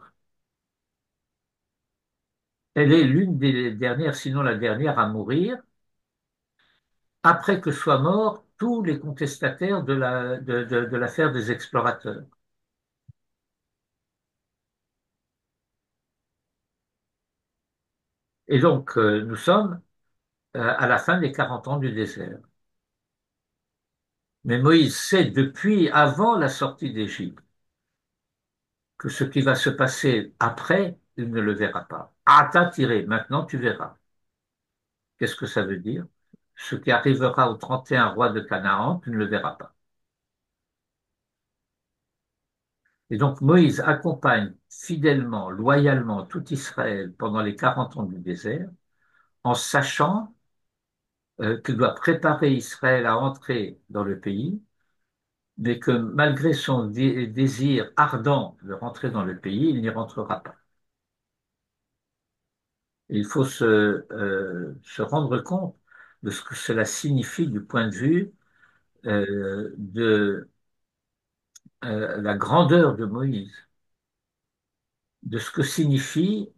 [SPEAKER 1] Elle est l'une des dernières, sinon la dernière à mourir, après que soient morts tous les contestataires de l'affaire des explorateurs. Et donc, nous sommes à la fin des 40 ans du désert. Mais Moïse sait depuis avant la sortie d'Égypte que ce qui va se passer après, il ne le verra pas. Ata tiré, maintenant tu verras. Qu'est-ce que ça veut dire? Ce qui arrivera aux 31 rois de Canaan, tu ne le verras pas. Et donc Moïse accompagne fidèlement, loyalement tout Israël pendant les 40 ans du désert, en sachant qu'il doit préparer Israël à entrer dans le pays, mais que malgré son désir ardent de rentrer dans le pays, il n'y rentrera pas. Il faut se rendre compte de ce que cela signifie du point de vue de la grandeur de Moïse, de ce que signifie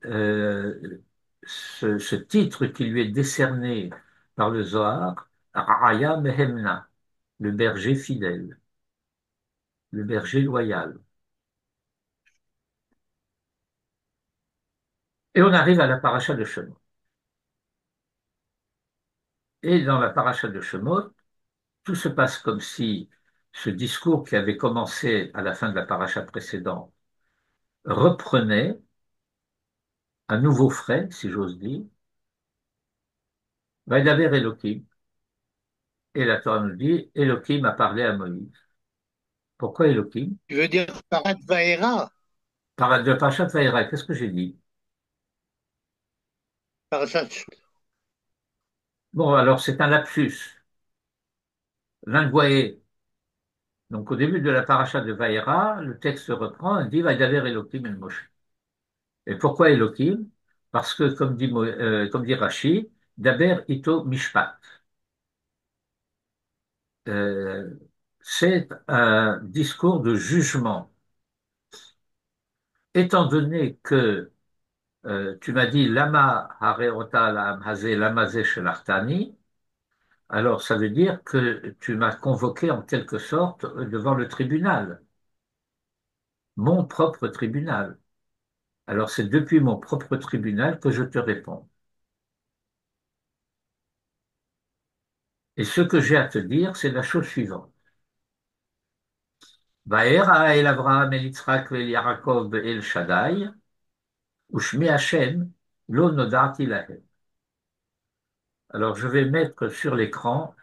[SPEAKER 1] ce titre qui lui est décerné par le Zohar, Raya Mehemna, le berger fidèle, le berger loyal. Et on arrive à la paracha de Shemot. Et dans la paracha de Shemot, tout se passe comme si ce discours qui avait commencé à la fin de la paracha précédente reprenait un nouveau frais, si j'ose dire. Vaïdaber Elohim. Et la Torah nous dit, Elohim a parlé à Moïse. Pourquoi Elohim?
[SPEAKER 4] Tu veux dire Parat Vaera,
[SPEAKER 1] De Parashat Vaïra, qu'est-ce que j'ai dit?
[SPEAKER 4] Parashat.
[SPEAKER 1] Bon, alors c'est un lapsus. Linguae. Donc au début de la paracha de Vaïra, le texte reprend et dit, Vaïdaber Elohim el Moshe. Et pourquoi Elohim? Parce que, comme dit Rashi, Daber ito mishpat. Euh, c'est un discours de jugement. Étant donné que tu m'as dit Lama hareota lam hazé lamazé shelartani, alors ça veut dire que tu m'as convoqué en quelque sorte devant le tribunal, mon propre tribunal. Alors c'est depuis mon propre tribunal que je te réponds. Et ce que j'ai à te dire, c'est la chose suivante. Vaera el Avraham el Yitzhak el Yaakov el Shaddai, ushmi Hashem lo nodati lahem. Alors je vais mettre sur l'écran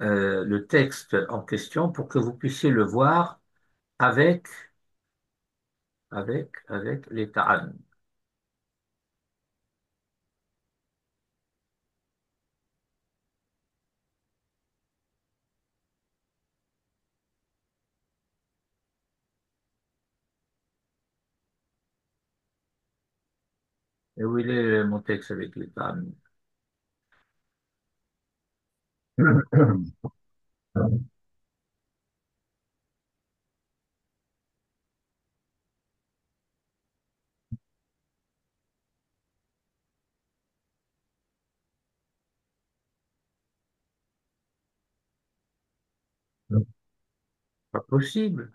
[SPEAKER 1] le texte en question pour que vous puissiez le voir avec, avec les ta'an. Et où il est mon texte avec les femmes? Pas possible.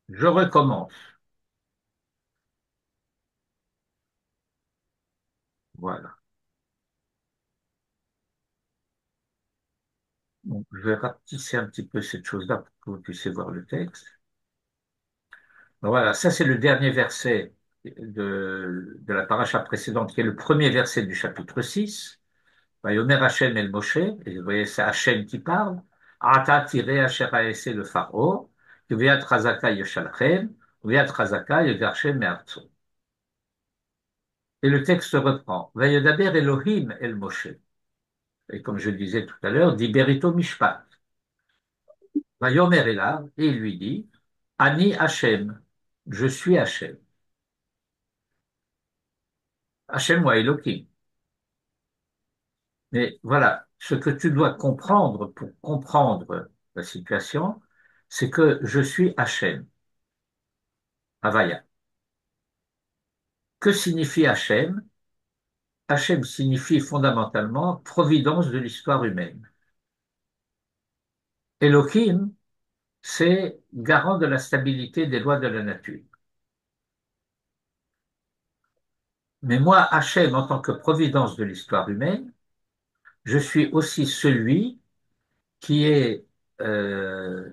[SPEAKER 1] Je recommence. Voilà. Donc, je vais rapetisser un petit peu cette chose-là pour que vous puissiez voir le texte. Donc, voilà, ça c'est le dernier verset de la paracha précédente, qui est le premier verset du chapitre 6. Vayomer Hachem el Moshe, et vous voyez, c'est Hachem qui parle. Ata tiré Asher haesé le Pharaon, Kviat Chazaka yeshalchem, Kviat Chazaka yegarshem me'artso. Et le texte reprend. Vayodaber Elohim el Moshe. Et comme je le disais tout à l'heure, dit Berito Mishpat. Vayomer Elav, et il lui dit, Ani Hachem, je suis Hachem. Hachem ou Elohim. Mais voilà, ce que tu dois comprendre pour comprendre la situation, c'est que je suis Hachem, Havaya. Que signifie Hachem? Hachem signifie fondamentalement providence de l'histoire humaine. Elohim, c'est garant de la stabilité des lois de la nature. Mais moi, Hachem, en tant que providence de l'histoire humaine, je suis aussi celui qui est, euh,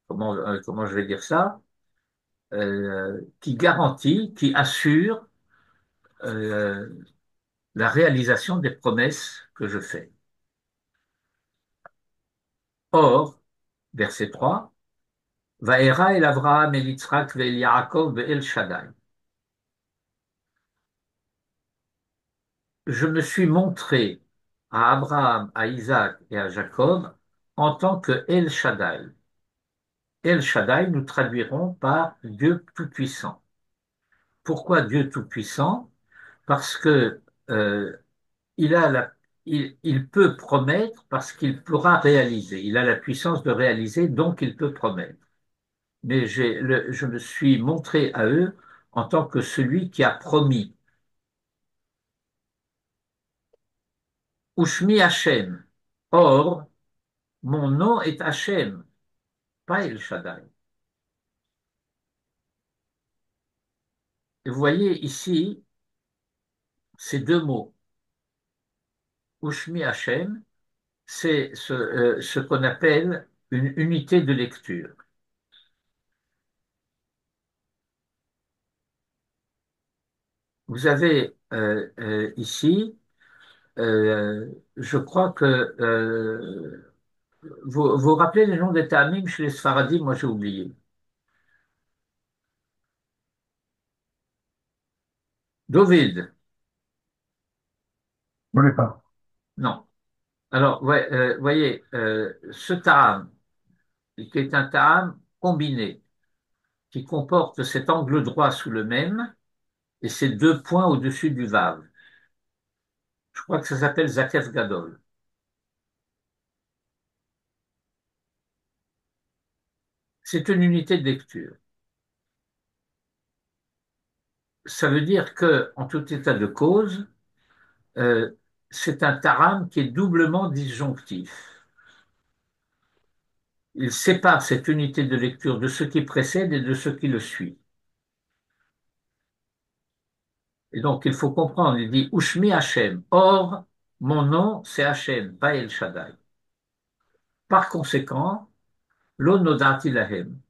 [SPEAKER 1] comment je vais dire ça, qui garantit, qui assure euh, la réalisation des promesses que je fais. Or, verset 3, Vaera el Avraham el Yitzhak ve'el Yaakov ve'el Shaddai. Je me suis montré à Abraham, à Isaac et à Jacob en tant que El Shaddai. El Shaddai, nous traduirons par Dieu Tout-Puissant. Pourquoi Dieu Tout-Puissant? Parce que il a il peut promettre parce qu'il pourra réaliser. Il a la puissance de réaliser, donc il peut promettre. Mais je me suis montré à eux en tant que celui qui a promis. Ushmi Hashem. Or, mon nom est Hashem, pas El Shaddai. Et vous voyez ici ces deux mots. Ushmi Hashem, c'est ce qu'on appelle une unité de lecture. Vous avez ici, je crois que vous rappelez les noms des Ta'amim chez les Sfaradim, moi j'ai oublié. David,
[SPEAKER 3] On n'est pas.
[SPEAKER 1] non. Alors, ouais, voyez, ce Ta'am, qui est un Ta'am combiné, qui comporte cet angle droit sous le même et ces deux points au-dessus du Vav. Je crois que ça s'appelle Zakef Gadol. C'est une unité de lecture. Ça veut dire que, en tout état de cause, euh, c'est un taram qui est doublement disjonctif. Il sépare cette unité de lecture de ce qui précède et de ce qui le suit. Et donc, il faut comprendre, il dit Ushmi Hashem. Or, mon nom, c'est Hashem, pas El Shaddai. Par conséquent, Lo nodati lahem.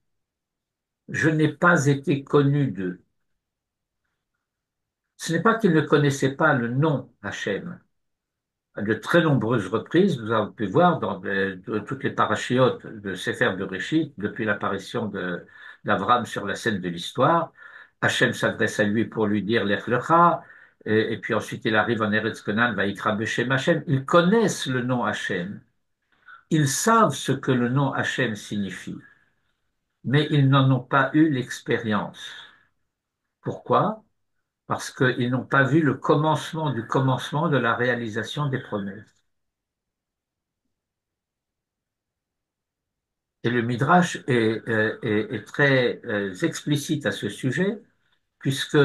[SPEAKER 1] Je n'ai pas été connu d'eux. Ce n'est pas qu'ils ne connaissaient pas le nom Hachem. À de très nombreuses reprises, nous avons pu voir dans toutes les parachiotes de Sefer Bereshit, depuis l'apparition d'Abraham sur la scène de l'histoire, Hachem s'adresse à lui pour lui dire Lech Lecha, et puis ensuite il arrive en Eretz Canaan, Vaïkra Beshem Hachem. Ils connaissent le nom Hachem, ils savent ce que le nom Hachem signifie, mais ils n'en ont pas eu l'expérience. Pourquoi? Parce qu'ils n'ont pas vu le commencement du commencement de la réalisation des promesses. Et le Midrash est très explicite à ce sujet, puisque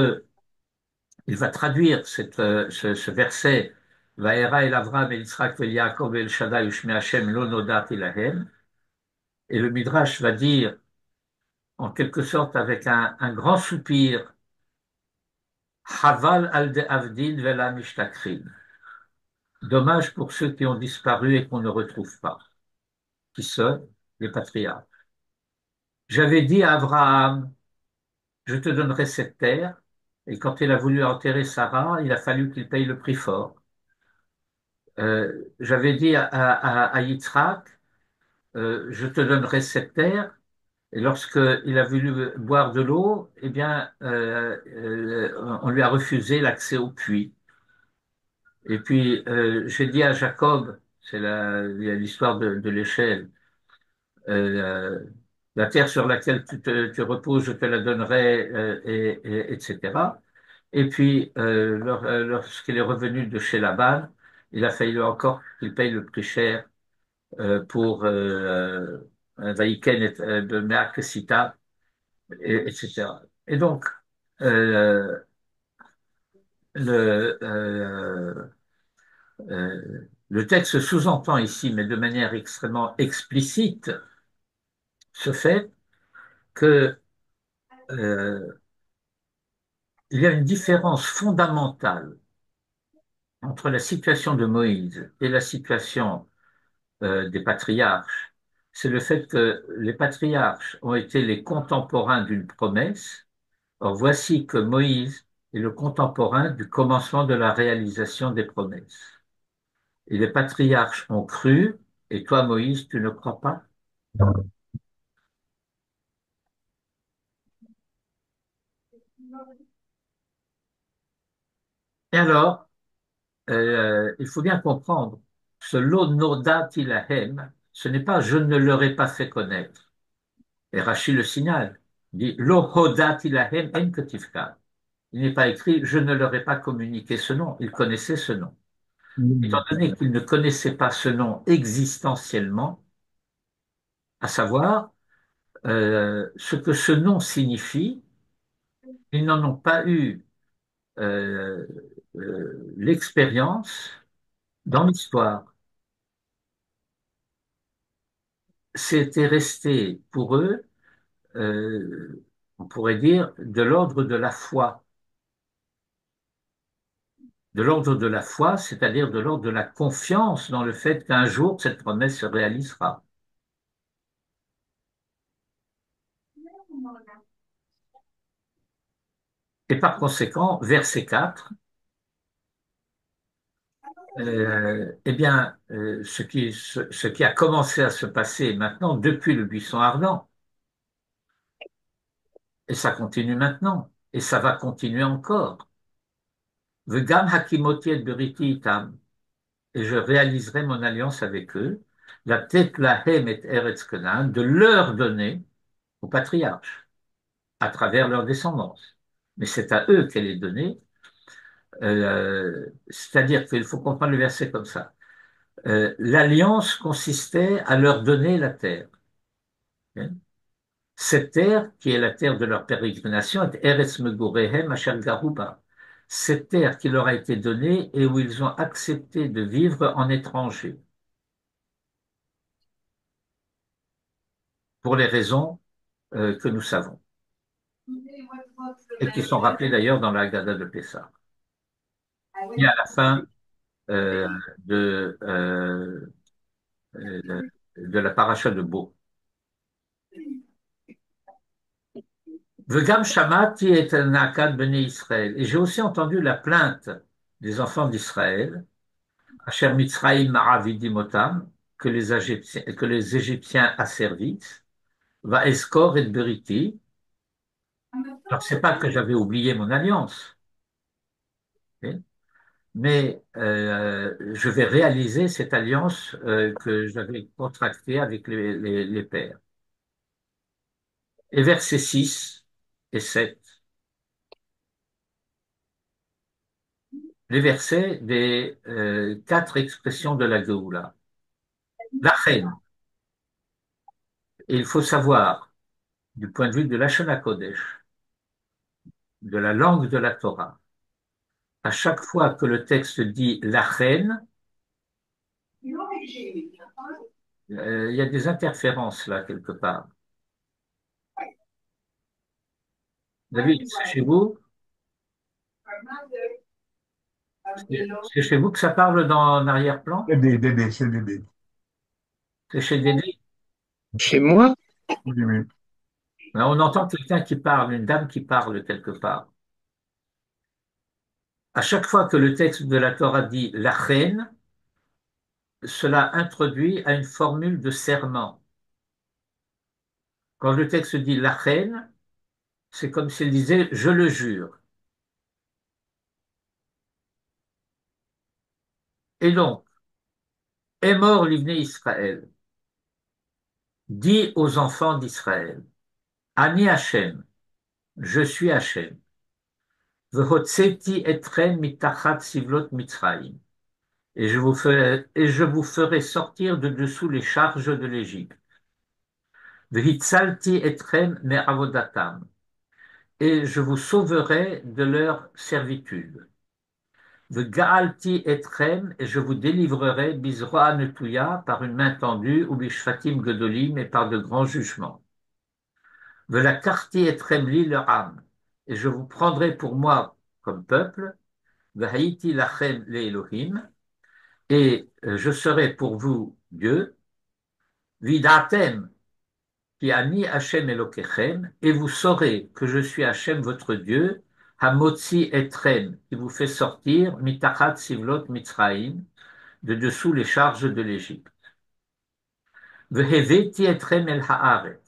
[SPEAKER 1] il va traduire ce verset Vaera el Avram el Yitzhak vel Yaakov el Shaddai ushme Hashem lo nodati lahem. Et le Midrash va dire, en quelque sorte, avec un grand soupir, Haval al de Avdin vela mishtakrin. Dommage pour ceux qui ont disparu et qu'on ne retrouve pas, qui sont les patriarches. J'avais dit à Abraham, je te donnerai cette terre, et quand il a voulu enterrer Sarah, il a fallu qu'il paye le prix fort. J'avais dit à Yitzhak, je te donnerai cette terre, et lorsqu'il a voulu boire de l'eau, eh bien, on lui a refusé l'accès au puits. Et puis, j'ai dit à Jacob, c'est l'histoire de l'échelle, euh, la terre sur laquelle tu reposes, je te la donnerai, etc. Et puis, lorsqu'il est revenu de chez Laban, il a fallu encore qu'il paye le prix cher pour Vaïken de Meakesita, etc. Et donc, euh, le, euh, le texte sous-entend ici, mais de manière extrêmement explicite, ce fait que il y a une différence fondamentale entre la situation de Moïse et la situation des patriarches. C'est le fait que les patriarches ont été les contemporains d'une promesse. Or, voici que Moïse est le contemporain du commencement de la réalisation des promesses. Et les patriarches ont cru, et toi, Moïse, tu ne crois pas? Et alors, il faut bien comprendre, ce lo nodati lahem, ce n'est pas je ne leur ai pas fait connaître. Et Rachid le signale, dit lo hodati lahem en ketivka. Il n'est pas écrit je ne leur ai pas communiqué ce nom, ils connaissaient ce nom. Étant donné qu'ils ne connaissaient pas ce nom existentiellement, à savoir ce que ce nom signifie, ils n'en ont pas eu euh, l'expérience dans l'histoire. C'était resté pour eux, on pourrait dire, de l'ordre de la foi. De l'ordre de la foi, c'est-à-dire de l'ordre de la confiance dans le fait qu'un jour cette promesse se réalisera. Et par conséquent, verset 4, eh bien, ce qui a commencé à se passer maintenant depuis le buisson ardent, et ça continue maintenant, et ça va continuer encore. Vegam hakimoti et beriti itam, et je réaliserai mon alliance avec eux, la tête lahem et eretz Canaan, de leur donner aux patriarches, à travers leur descendance. Mais c'est à eux qu'elle est donnée, c'est-à-dire qu'il faut comprendre le verset comme ça. L'alliance consistait à leur donner la terre. Cette terre, qui est la terre de leur pérégrination, est Eretz Megurehem Asher Garuba. Cette terre qui leur a été donnée et où ils ont accepté de vivre en étranger, pour les raisons que nous savons, et qui sont rappelées d'ailleurs dans la Haggadah de Pessah. Et à la fin euh, de, euh, de la paracha de Bo. Vegam Shamati et Nakad Bnei Israël. Et j'ai aussi entendu la plainte des enfants d'Israël, Asher Mitzraïm Maravidim Otam, que les Égyptiens asservissent, va Eskor et Beriti. Alors, c'est pas que j'avais oublié mon alliance, hein, mais je vais réaliser cette alliance que j'avais contractée avec les pères. Et versets 6 et 7, les versets des quatre expressions de la Géoula. La reine, et il faut savoir, du point de vue de la Kodesh, de la langue de la Torah, à chaque fois que le texte dit la reine, il y a des interférences là quelque part. David, c'est chez vous? C'est chez vous que ça parle dans l'arrière-plan?
[SPEAKER 3] C'est Dédé.
[SPEAKER 1] C'est chez Dédé?
[SPEAKER 4] Chez moi,
[SPEAKER 3] Oui, oui.
[SPEAKER 1] On entend quelqu'un qui parle, une dame qui parle quelque part. À chaque fois que le texte de la Torah dit la reine, cela introduit à une formule de serment. Quand le texte dit la reine, c'est comme s'il disait je le jure. Et donc, est mort l'Ibné Israël, dit aux enfants d'Israël, Ani Hachem, je suis Hachem, V'hotzeti etrem mitachat sivlot Mitzrayim, et je vous ferai sortir de dessous les charges de l'Égypte. V'hitzalti etrem me'avodatam, et je vous sauverai de leur servitude. V'ga'alti etrem, et je vous délivrerai bizroa netuya par une main tendue, ou bishfatim gedolim, et par de grands jugements. V'lakarti etrem li leur âme, et je vous prendrai pour moi comme peuple. V'haïti lachem le Elohim, et je serai pour vous Dieu. Vidatem qui ani Hachem Elokechem, et vous saurez que je suis Hachem votre Dieu. Hamotzi etrem, qui vous fait sortir mitachat sivlot Mitzraïm, de dessous les charges de l'Égypte. Veheveti etrem el haaret,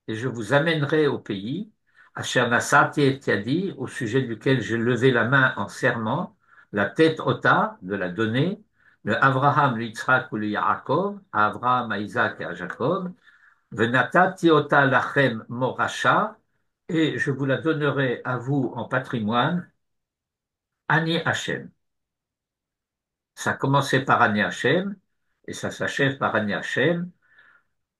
[SPEAKER 1] et je vous amènerai au pays, asher nasati et yadi, au sujet duquel j'ai levé la main en serment, la tête ota, de la donner, le Abraham, le Yitzhak ou le Yaakov, à Abraham, à Isaac et à Jacob, venatati ota lachem morasha, et je vous la donnerai à vous en patrimoine, Ani Hashem. Ça a commencé par Ani Hashem, et ça s'achève par Ani Hashem,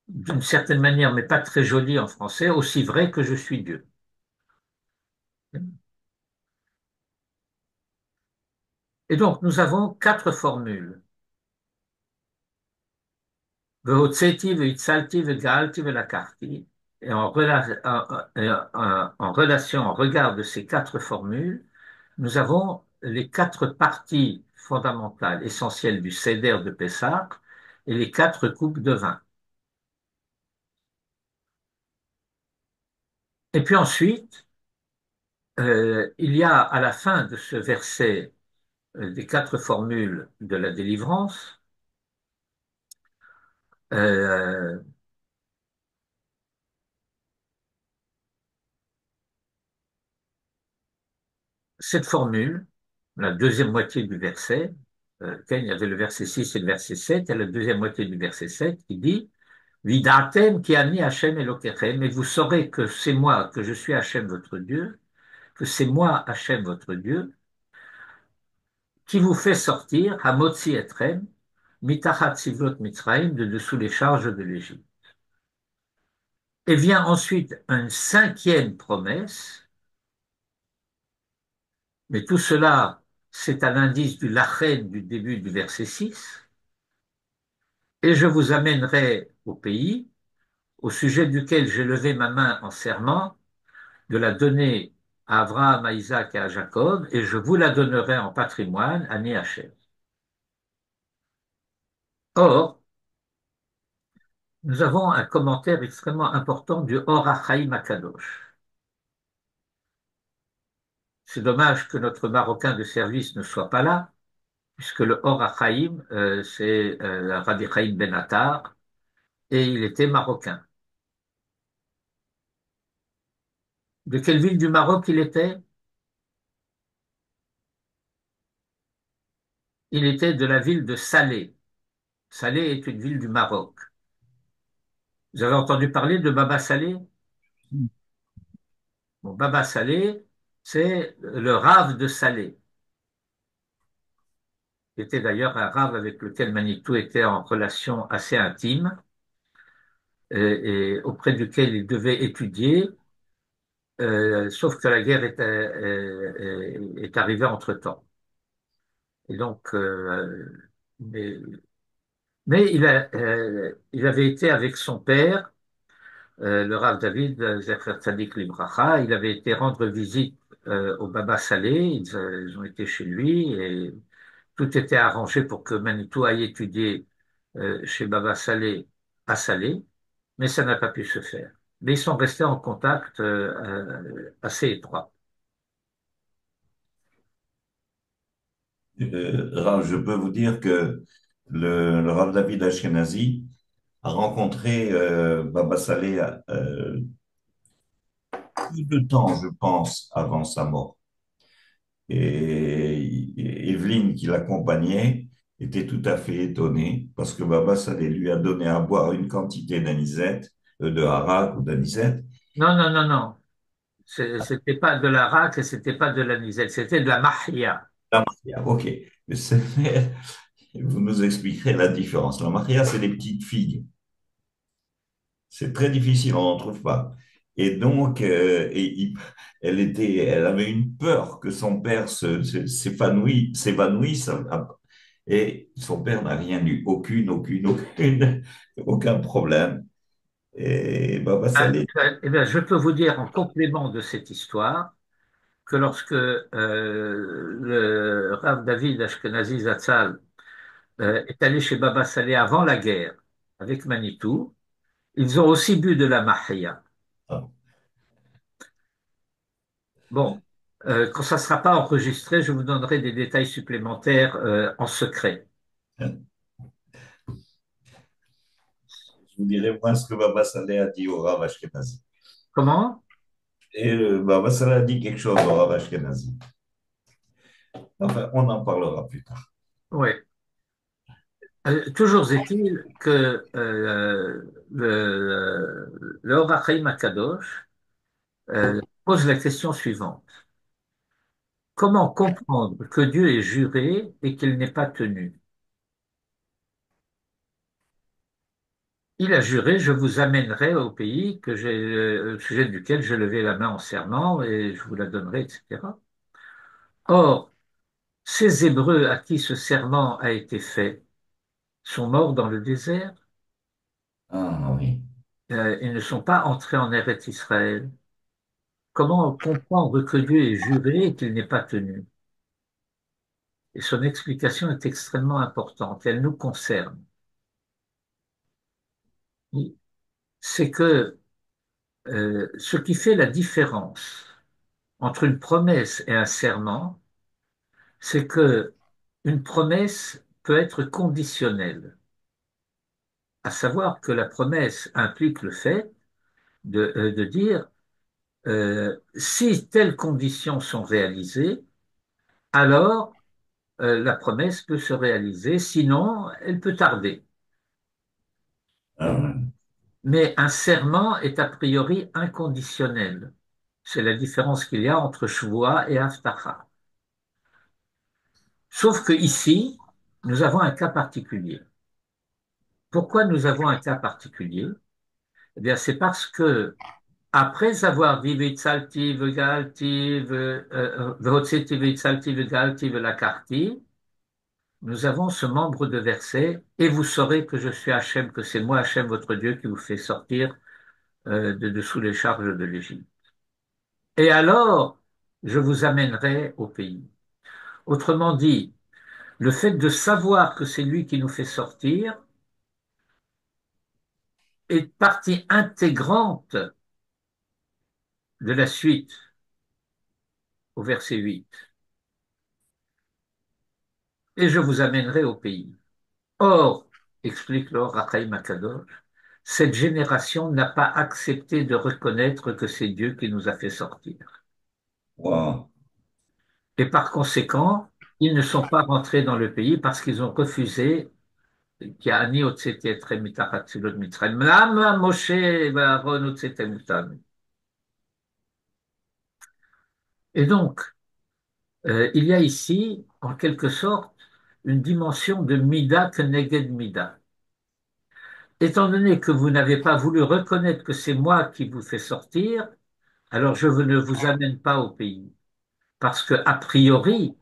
[SPEAKER 1] d'une certaine manière, mais pas très joli en français, aussi vrai que je suis Dieu. Et donc, nous avons quatre formules. Vehotseti, vehitzalti, vegaalti, velakarti. Et en relation, en regard de ces quatre formules, nous avons les quatre parties fondamentales, essentielles du Seder de Pessah et les quatre coupes de vin. Et puis ensuite, il y a à la fin de ce verset des quatre formules de la délivrance, euh, cette formule, la deuxième moitié du verset, il y avait le verset 6 et le verset 7, et la deuxième moitié du verset 7 qui dit Vidatem ki ani Hachem Elokechem, et vous saurez que c'est moi, que je suis Hachem votre Dieu, que c'est moi Hachem votre Dieu, qui vous fait sortir, Hamotzi etrem, mitachat sivlot Mitzrayim, de dessous les charges de l'Égypte. Et vient ensuite une cinquième promesse, mais tout cela, c'est à l'indice du lachen du début du verset 6. Et je vous amènerai au pays, au sujet duquel j'ai levé ma main en serment, de la donner à Abraham, à Isaac et à Jacob, et je vous la donnerai en patrimoine à Néachem. Or, nous avons un commentaire extrêmement important du Or HaChaim HaKadosh. C'est dommage que notre Marocain de service ne soit pas là, puisque le Or HaChaim, c'est Rabbi Chaim Ben Attar, et il était marocain. De quelle ville du Maroc il était? il était de la ville de Salé. Salé est une ville du Maroc. Vous avez entendu parler de Baba Salé? Bon, Baba Salé, c'est le rave de Salé. Qui était d'ailleurs un rave avec lequel Manitou était en relation assez intime et auprès duquel il devait étudier, sauf que la guerre est arrivée entre-temps. Et donc, mais, il avait été avec son père, le Rav David Zecher Tzadik Libracha, il avait été rendre visite au Baba Salé, ils ont été chez lui et tout était arrangé pour que Manitou aille étudier chez Baba Salé à Salé, mais ça n'a pas pu se faire. Mais ils sont restés en contact assez étroit.
[SPEAKER 2] Rav, je peux vous dire que le Rav David Ashkenazi a rencontré Baba Saleh peu de temps, je pense, avant sa mort. Et Evelyne, qui l'accompagnait, était tout à fait étonnée parce que Baba Saleh lui a donné à boire une quantité d'anisette, de harak ou d'anisette.
[SPEAKER 1] Non, non, non, non. C'était pas de la raque et c'était pas de la nisette, c'était de la mahia.
[SPEAKER 2] La maria, ok. Mais vous nous expliquerez la différence. La maria, c'est des petites figues. C'est très difficile, on n'en trouve pas. Et donc, elle avait une peur que son père s'évanouisse. Et son père n'a rien eu, aucun problème. Et Baba
[SPEAKER 1] Ah,
[SPEAKER 2] Saleh,
[SPEAKER 1] eh bien, je peux vous dire en complément de cette histoire que lorsque le Rav David Ashkenazi Zatzal est allé chez Baba Saleh avant la guerre avec Manitou, ils ont aussi bu de la mahia.
[SPEAKER 2] ah,
[SPEAKER 1] Bon, quand ça ne sera pas enregistré, je vous donnerai des détails supplémentaires en secret.
[SPEAKER 2] je vous dirai moi ce que Baba Saleh a dit au Rav Ashkenazi.
[SPEAKER 1] Comment?
[SPEAKER 2] Et Baba Saleh a dit quelque chose au Rav Ashkenazi. Enfin, on en parlera plus tard.
[SPEAKER 1] Oui. Toujours est-il que le Or HaChaim HaKadosh pose la question suivante. Comment comprendre que Dieu est juré et qu'il n'est pas tenu? Il a juré, je vous amènerai au pays au sujet duquel je levai la main en serment et je vous la donnerai, etc. Or, ces Hébreux à qui ce serment a été fait sont morts dans le désert.
[SPEAKER 2] Ah oui.
[SPEAKER 1] Ils ne sont pas entrés en Eretz Israël. Comment comprendre que Dieu est juré et qu'il n'est pas tenu? Et son explication est extrêmement importante. Elle nous concerne. C'est que ce qui fait la différence entre une promesse et un serment, c'est que une promesse peut être conditionnelle, à savoir que la promesse implique le fait de dire si telles conditions sont réalisées, alors la promesse peut se réaliser, sinon elle peut tarder.
[SPEAKER 2] Ah,
[SPEAKER 1] Mais un serment est a priori inconditionnel. C'est la différence qu'il y a entre Shvoua et Haftarah. Sauf que ici, nous avons un cas particulier. Pourquoi nous avons un cas particulier? Eh bien, c'est parce que après avoir dit Vitzalti, Vegalti, Vehotzeti, Vitzalti, Vegalti, Velakarti, nous avons ce membre de verset, et vous saurez que je suis Hachem, que c'est moi Hachem, votre Dieu, qui vous fait sortir de dessous les charges de l'Égypte. Et alors, je vous amènerai au pays. Autrement dit, le fait de savoir que c'est lui qui nous fait sortir est partie intégrante de la suite au verset 8. Et je vous amènerai au pays. Or, explique le Rachaim Akadosh, cette génération n'a pas accepté de reconnaître que c'est Dieu qui nous a fait sortir.
[SPEAKER 2] wow.
[SPEAKER 1] Et par conséquent, ils ne sont pas rentrés dans le pays parce qu'ils ont refusé כי אני הוצאתי אתכם מתחת צילות מצרים. למה משה ואהרון הוצאתם אותנו? Et donc, il y a ici, en quelque sorte, une dimension de mida keneged mida. Étant donné que vous n'avez pas voulu reconnaître que c'est moi qui vous fais sortir, alors je ne vous amène pas au pays. Parce que, a priori,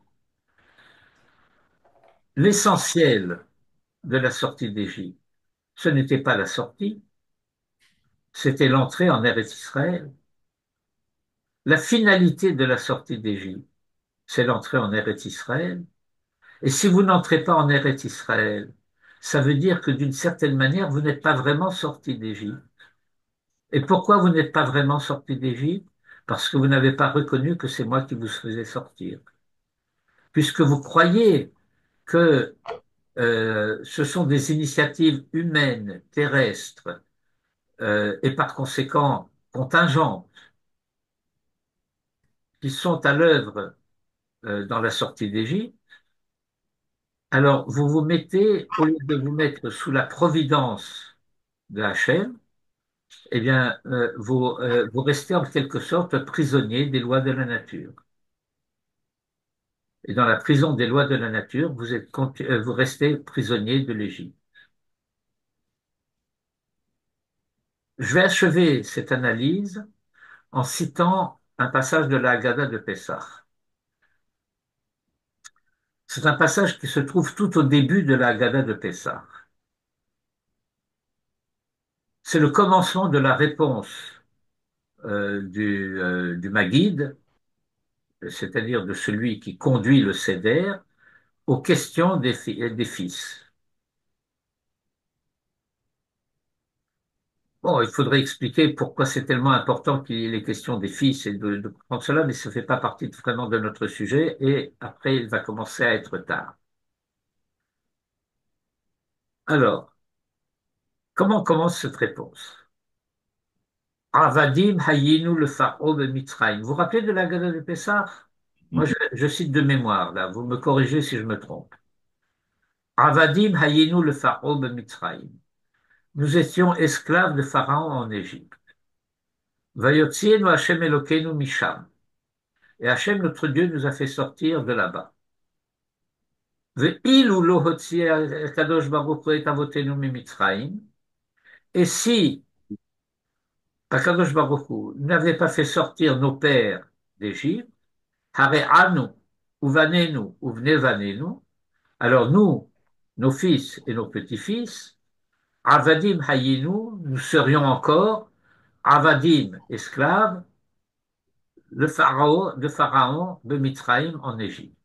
[SPEAKER 1] l'essentiel de la sortie d'Égypte, ce n'était pas la sortie, c'était l'entrée en Eretz Israël. La finalité de la sortie d'Égypte, c'est l'entrée en Eretz Israël. Et si vous n'entrez pas en Eretz Israël, ça veut dire que d'une certaine manière, vous n'êtes pas vraiment sorti d'Égypte. Et pourquoi vous n'êtes pas vraiment sorti d'Égypte? Parce que vous n'avez pas reconnu que c'est moi qui vous faisais sortir. Puisque vous croyez que ce sont des initiatives humaines, terrestres, et par conséquent contingentes, qui sont à l'œuvre dans la sortie d'Égypte, alors vous vous mettez, au lieu de vous mettre sous la providence de Hachem, eh bien, vous restez en quelque sorte prisonnier des lois de la nature. Et dans la prison des lois de la nature, vous restez prisonnier de l'Égypte. Je vais achever cette analyse en citant un passage de la Haggadah de Pessah. C'est un passage qui se trouve tout au début de la Haggadah de Pessah. C'est le commencement de la réponse du Maguide, c'est-à-dire de celui qui conduit le Seder, aux questions des fils. Bon, il faudrait expliquer pourquoi c'est tellement important qu'il y ait les questions des fils et de comprendre cela, mais ça ne fait pas partie vraiment de notre sujet et après il va commencer à être tard. Alors, comment commence cette réponse? Avadim hayinu le pharaon de Mitzrayim. Vous vous rappelez de la Gada de Pessah? Moi, je cite de mémoire, là. Vous me corrigez si je me trompe. Avadim hayinu le pharaon de Mitzrayim. Nous étions esclaves de Pharaon en Égypte. Vayotzienu Hashem Elokeinu Misham. Et Hachem, notre Dieu, nous a fait sortir de là-bas. Ve'ilu lo hotzi Kadosh Baruch Hu et avotenu mimitzrayim. Et si Kadosh Baruch Hu n'avait pas fait sortir nos pères d'Égypte, Hare'anu uvanenu uvnevanenu, alors nous, nos fils et nos petits-fils, Avadim hayinu, nous serions encore Avadim, esclaves, de Pharaon de Mitzrayim en Égypte.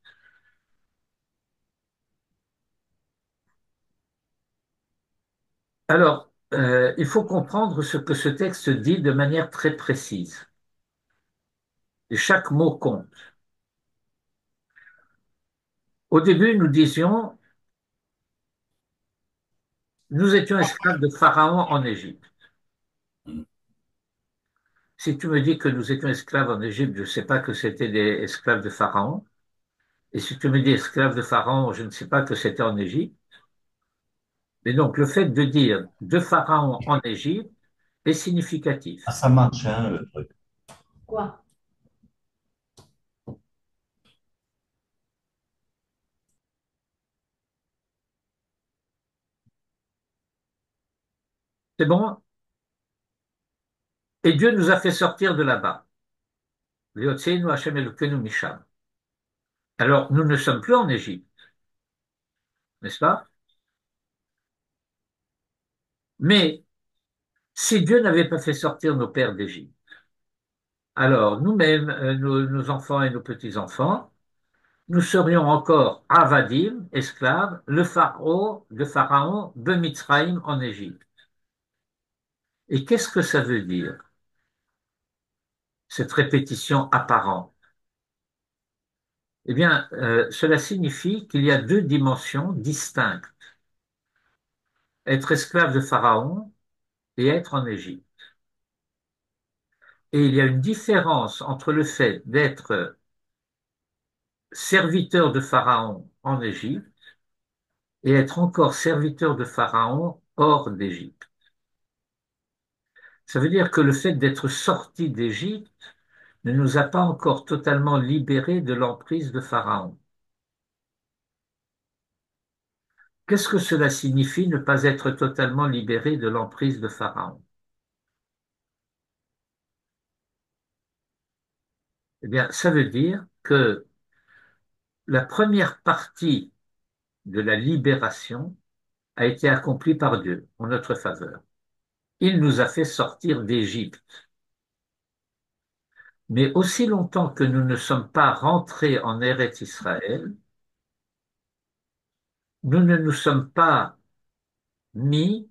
[SPEAKER 1] Alors, il faut comprendre ce que ce texte dit de manière très précise. Et chaque mot compte. Au début, nous disions, nous étions esclaves de Pharaon en Égypte. Si tu me dis que nous étions esclaves en Égypte, je ne sais pas que c'était des esclaves de Pharaon. Et si tu me dis esclaves de Pharaon, je ne sais pas que c'était en Égypte. Mais donc, le fait de dire de Pharaon en Égypte est
[SPEAKER 2] Ah,
[SPEAKER 1] significatif.
[SPEAKER 2] ça marche, hein, le truc.
[SPEAKER 5] Quoi?
[SPEAKER 1] C'est bon? Et Dieu nous a fait sortir de là-bas. V'yotzeinu Hashem Elokeinu misham. Alors, nous ne sommes plus en Égypte, n'est-ce pas? Mais si Dieu n'avait pas fait sortir nos pères d'Égypte, alors nous-mêmes, nos enfants et nos petits-enfants, nous serions encore avadim, esclaves, de Pharaon, de Mitzrayim en Égypte. Et qu'est-ce que ça veut dire, cette répétition apparente? Eh bien, cela signifie qu'il y a deux dimensions distinctes. Être esclave de Pharaon et être en Égypte. Et il y a une différence entre le fait d'être serviteur de Pharaon en Égypte et être encore serviteur de Pharaon hors d'Égypte. Ça veut dire que le fait d'être sorti d'Égypte ne nous a pas encore totalement libérés de l'emprise de Pharaon. Qu'est-ce que cela signifie ne pas être totalement libéré de l'emprise de Pharaon? Eh bien, ça veut dire que la première partie de la libération a été accomplie par Dieu en notre faveur. Il nous a fait sortir d'Égypte. Mais aussi longtemps que nous ne sommes pas rentrés en Eretz Israël, nous ne nous sommes pas mis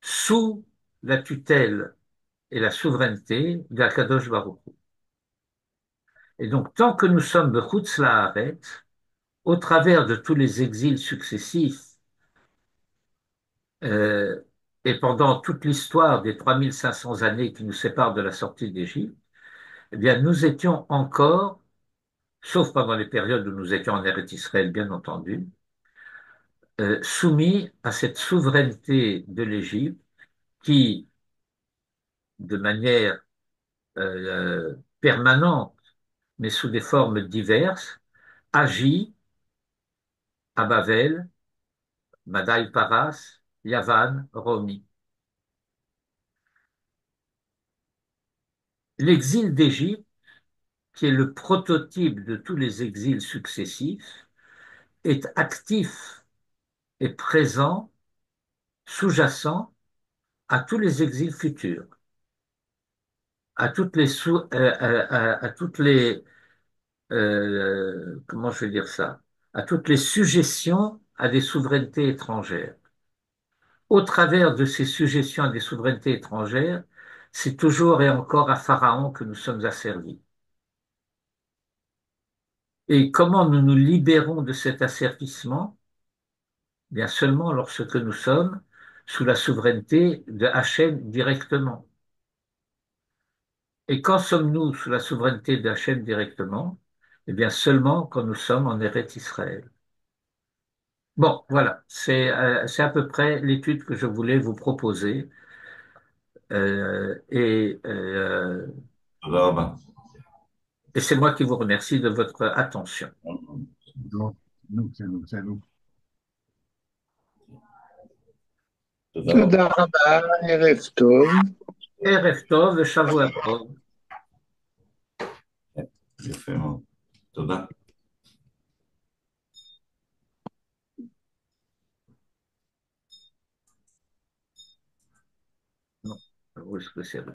[SPEAKER 1] sous la tutelle et la souveraineté d'Akadosh Baruch Hu. Et donc, tant que nous sommes b'chutz la'aretz, au travers de tous les exils successifs, euh, et pendant toute l'histoire des 3500 années qui nous séparent de la sortie d'Égypte, eh bien, nous étions encore, sauf pendant les périodes où nous étions en Eretz Israël, bien entendu, soumis à cette souveraineté de l'Égypte qui, de manière permanente, mais sous des formes diverses, agit à Babel, Madaï Paras, Yavan, Romi. L'exil d'Égypte, qui est le prototype de tous les exils successifs, est actif et présent, sous-jacent à tous les exils futurs, à toutes les à toutes les comment je vais dire ça, à toutes les suggestions à des souverainetés étrangères. Au travers de ces suggestions à des souverainetés étrangères, c'est toujours et encore à Pharaon que nous sommes asservis. Et comment nous nous libérons de cet asservissement? Bien seulement lorsque nous sommes sous la souveraineté de Hachem directement. Et quand sommes-nous sous la souveraineté de Hachem directement? Eh bien seulement quand nous sommes en Eretz Israël. Bon, voilà, c'est à peu près l'étude que je voulais vous proposer. Et
[SPEAKER 2] תודה רבה.
[SPEAKER 1] et c'est moi qui vous remercie de votre attention.
[SPEAKER 3] לא, זה נו.
[SPEAKER 2] תודה רבה.
[SPEAKER 4] תודה רבה, ערב טוב.
[SPEAKER 1] ערב טוב ושבוע טוב.
[SPEAKER 2] יפה מאוד. תודה.
[SPEAKER 1] Non, où est-ce que c'est?